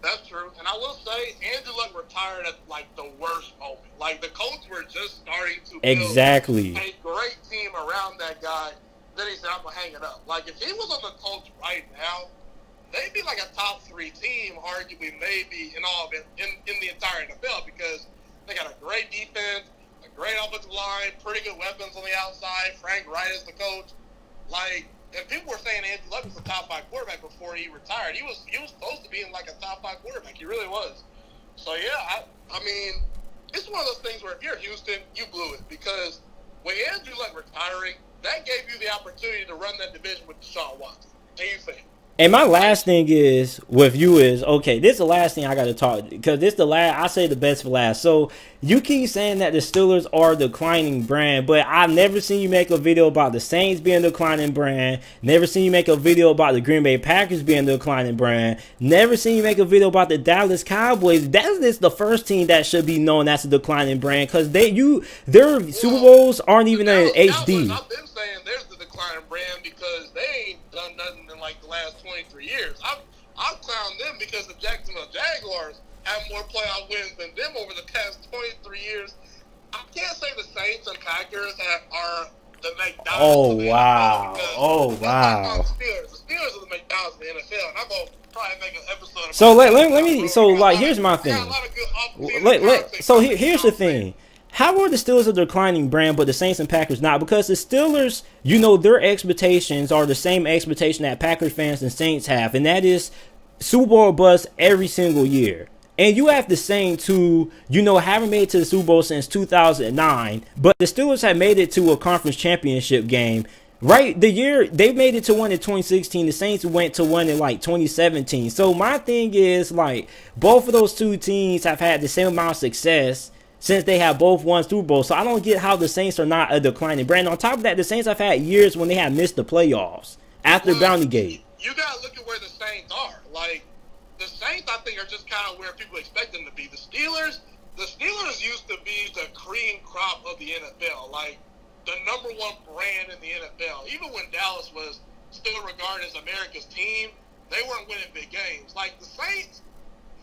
That's true. And I will say, Andrew Luck retired at like the worst moment. Like, the Colts were just starting to build a great team around that guy. Then he said, I'm going to hang it up. Like, if he was on the Colts right now, they'd be like a top 3 team, arguably, maybe, in all of it, in the entire NFL, because they got a great defense, a great offensive line, pretty good weapons on the outside. Frank Wright is the coach. Like, and people were saying Andrew Luck was a top 5 quarterback before he retired. He was supposed to be in like a top 5 quarterback. He really was. So yeah, I mean, it's one of those things where if you're Houston, you blew it, because with Andrew Luck retiring, that gave you the opportunity to run that division with Deshaun Watson. And you failed. And my last thing is with you is, okay, this is the last thing I got to talk, because this the last, I say the best for last. So you keep saying that the Steelers are a declining brand, but I've never seen you make a video about the Saints being a declining brand. Never seen you make a video about the Green Bay Packers being a declining brand. Never seen you make a video about the Dallas Cowboys. That is the first team that should be known as a declining brand, because their Super Bowls aren't even in HD. I've been saying there's the declining brand because they ain't done nothing in like the last 23 years. I've clowned them because the Jacksonville Jaguars have more playoff wins than them over the past 23 years. I'm can't say the Saints and Packers are the McDonald's Oh, of the wow. NFL because Oh, that's wow. not the Steelers. The Steelers are the McDonald's of the NFL, and I'm gonna probably make an episode about So let that. me so like here's my They got thing. a lot of good off-season content So coming, here's the thing. How are the Steelers a declining brand, but the Saints and Packers not? Because the Steelers, you know, their expectations are the same expectation that Packers fans and Saints have, and that is Super Bowl buzz every single year. And you have the Saints who, you know, haven't made it to the Super Bowl since 2009, but the Steelers have made it to a conference championship game. Right, the year they made it to one in 2016, the Saints went to one in like 2017. So my thing is like both of those two teams have had the same amount of success since they have both won Super Bowl. So I don't get how the Saints are not a declining brand. On top of that, the Saints have had years when they have missed the playoffs after Bounty Gate. You gotta look at where the Saints are. Like the Saints, I think, are just kind of where people expect them to be. The Steelers used to be the cream crop of the NFL. Like the number one brand in the NFL. Even when Dallas was still regarded as America's team, they weren't winning big games. Like the Saints,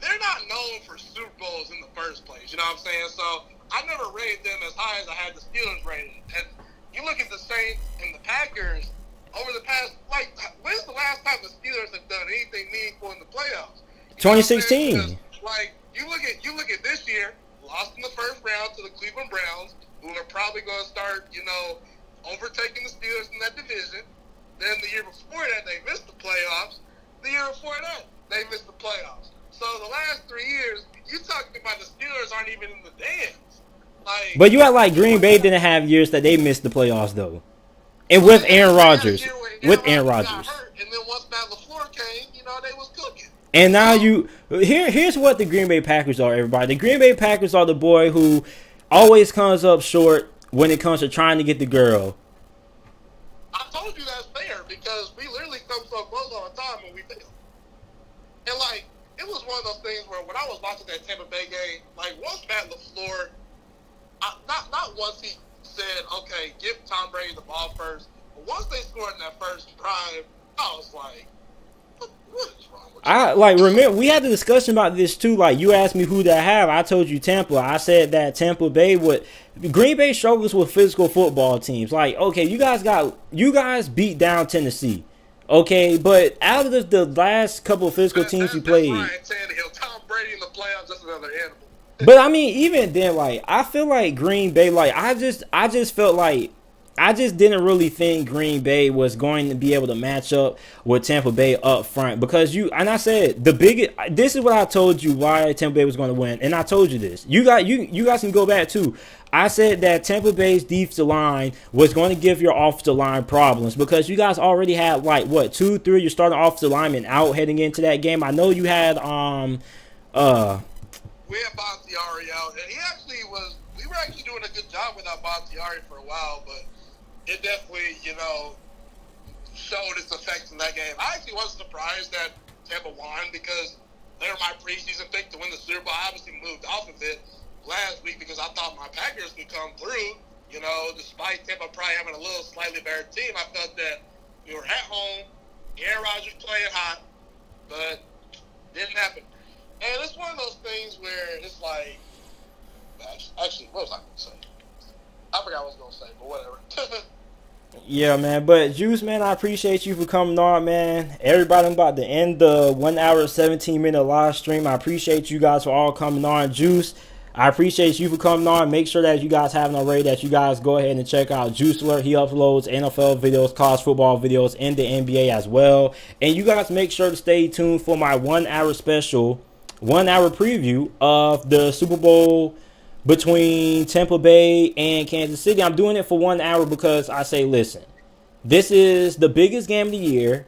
they're not known for Super Bowls in the first place. You know what I'm saying? So I never rated them as high as I had the Steelers rated. And you look at the Saints and the Packers over the past, like, when's the last time the Steelers have done anything meaningful in the playoffs? 2016. Like you look at this year, lost in the first round to the Cleveland Browns, who are probably going to start, you know, overtaking the Steelers in that division. Then the year before that, they missed the playoffs. The year before that, they missed the playoffs. So the last 3 years, you talking about the Steelers aren't even in the dance. Like, But you act like Green Bay didn't have years that they missed the playoffs though, and with Aaron Rodgers, and then once Matt LaFleur came, you know, they was cooking. And now here's what the Green Bay Packers are, everybody. The Green Bay Packers are the boy who always comes up short when it comes to trying to get the girl. I told you that's fair because we literally come so close all the time when we fail. And like, it was one of those things where when I was watching that Tampa Bay game, like once Matt LaFleur, not once he said, okay, give Tom Brady the ball first, but once they scored in that first drive, I was like, what is wrong with you? Remember we had the discussion about this too. Like you asked me who to have, I told you Tampa. I said that Tampa Bay Green Bay struggles with physical football teams. Like, okay, you guys beat down Tennessee. Okay, but out of the last couple of physical teams you played, Tom Brady in the playoffs, just another animal. But I mean, even then, like I feel like Green Bay, like I just felt like I just didn't really think Green Bay was going to be able to match up with Tampa Bay up front because I said this is what I told you why Tampa Bay was going to win, and I told you this. You guys can go back too. I said that Tampa Bay's defensive line was going to give your offensive line problems because you guys already had like 2, 3 your starting offensive linemen out heading into that game. I know you had we had Bakhtiari out, and he actually was. We were actually doing a good job without Bakhtiari for a while, but it definitely, you know, showed its effects in that game. I actually wasn't surprised that Tampa won because they were my preseason pick to win the Super Bowl. I obviously moved off of it last week because I thought my Packers could come through. You know, despite Tampa probably having a little slightly better team, I felt that we were at home, Aaron Rodgers playing hot, but didn't happen. And it's one of those things where it's like, actually, what was I going to say? I forgot what I was going to say, but whatever. Yeah, man. But Juice, man, I appreciate you for coming on, man. Everybody, I'm about to end the 1 hour 17-minute live stream. I appreciate you guys for all coming on. Juice, I appreciate you for coming on. Make sure that you guys haven't already, that you guys go ahead and check out Juice Alert. He uploads NFL videos, college football videos, and the NBA as well. And you guys make sure to stay tuned for my 1 hour special, 1 hour preview of the Super Bowl between Tampa Bay and Kansas City. I'm doing it for 1 hour because I say, listen, this is the biggest game of the year,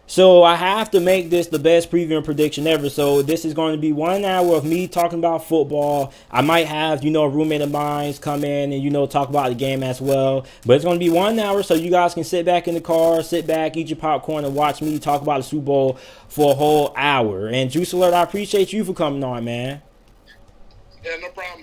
so I have to make this the best preview and prediction ever. So this is going to be 1 hour of me talking about football. I might have, a roommate of mine come in and, talk about the game as well. But it's going to be 1 hour so you guys can sit back in the car, sit back, eat your popcorn, and watch me talk about the Super Bowl for a whole hour. And Juice Alert, I appreciate you for coming on, man. Yeah, no problem.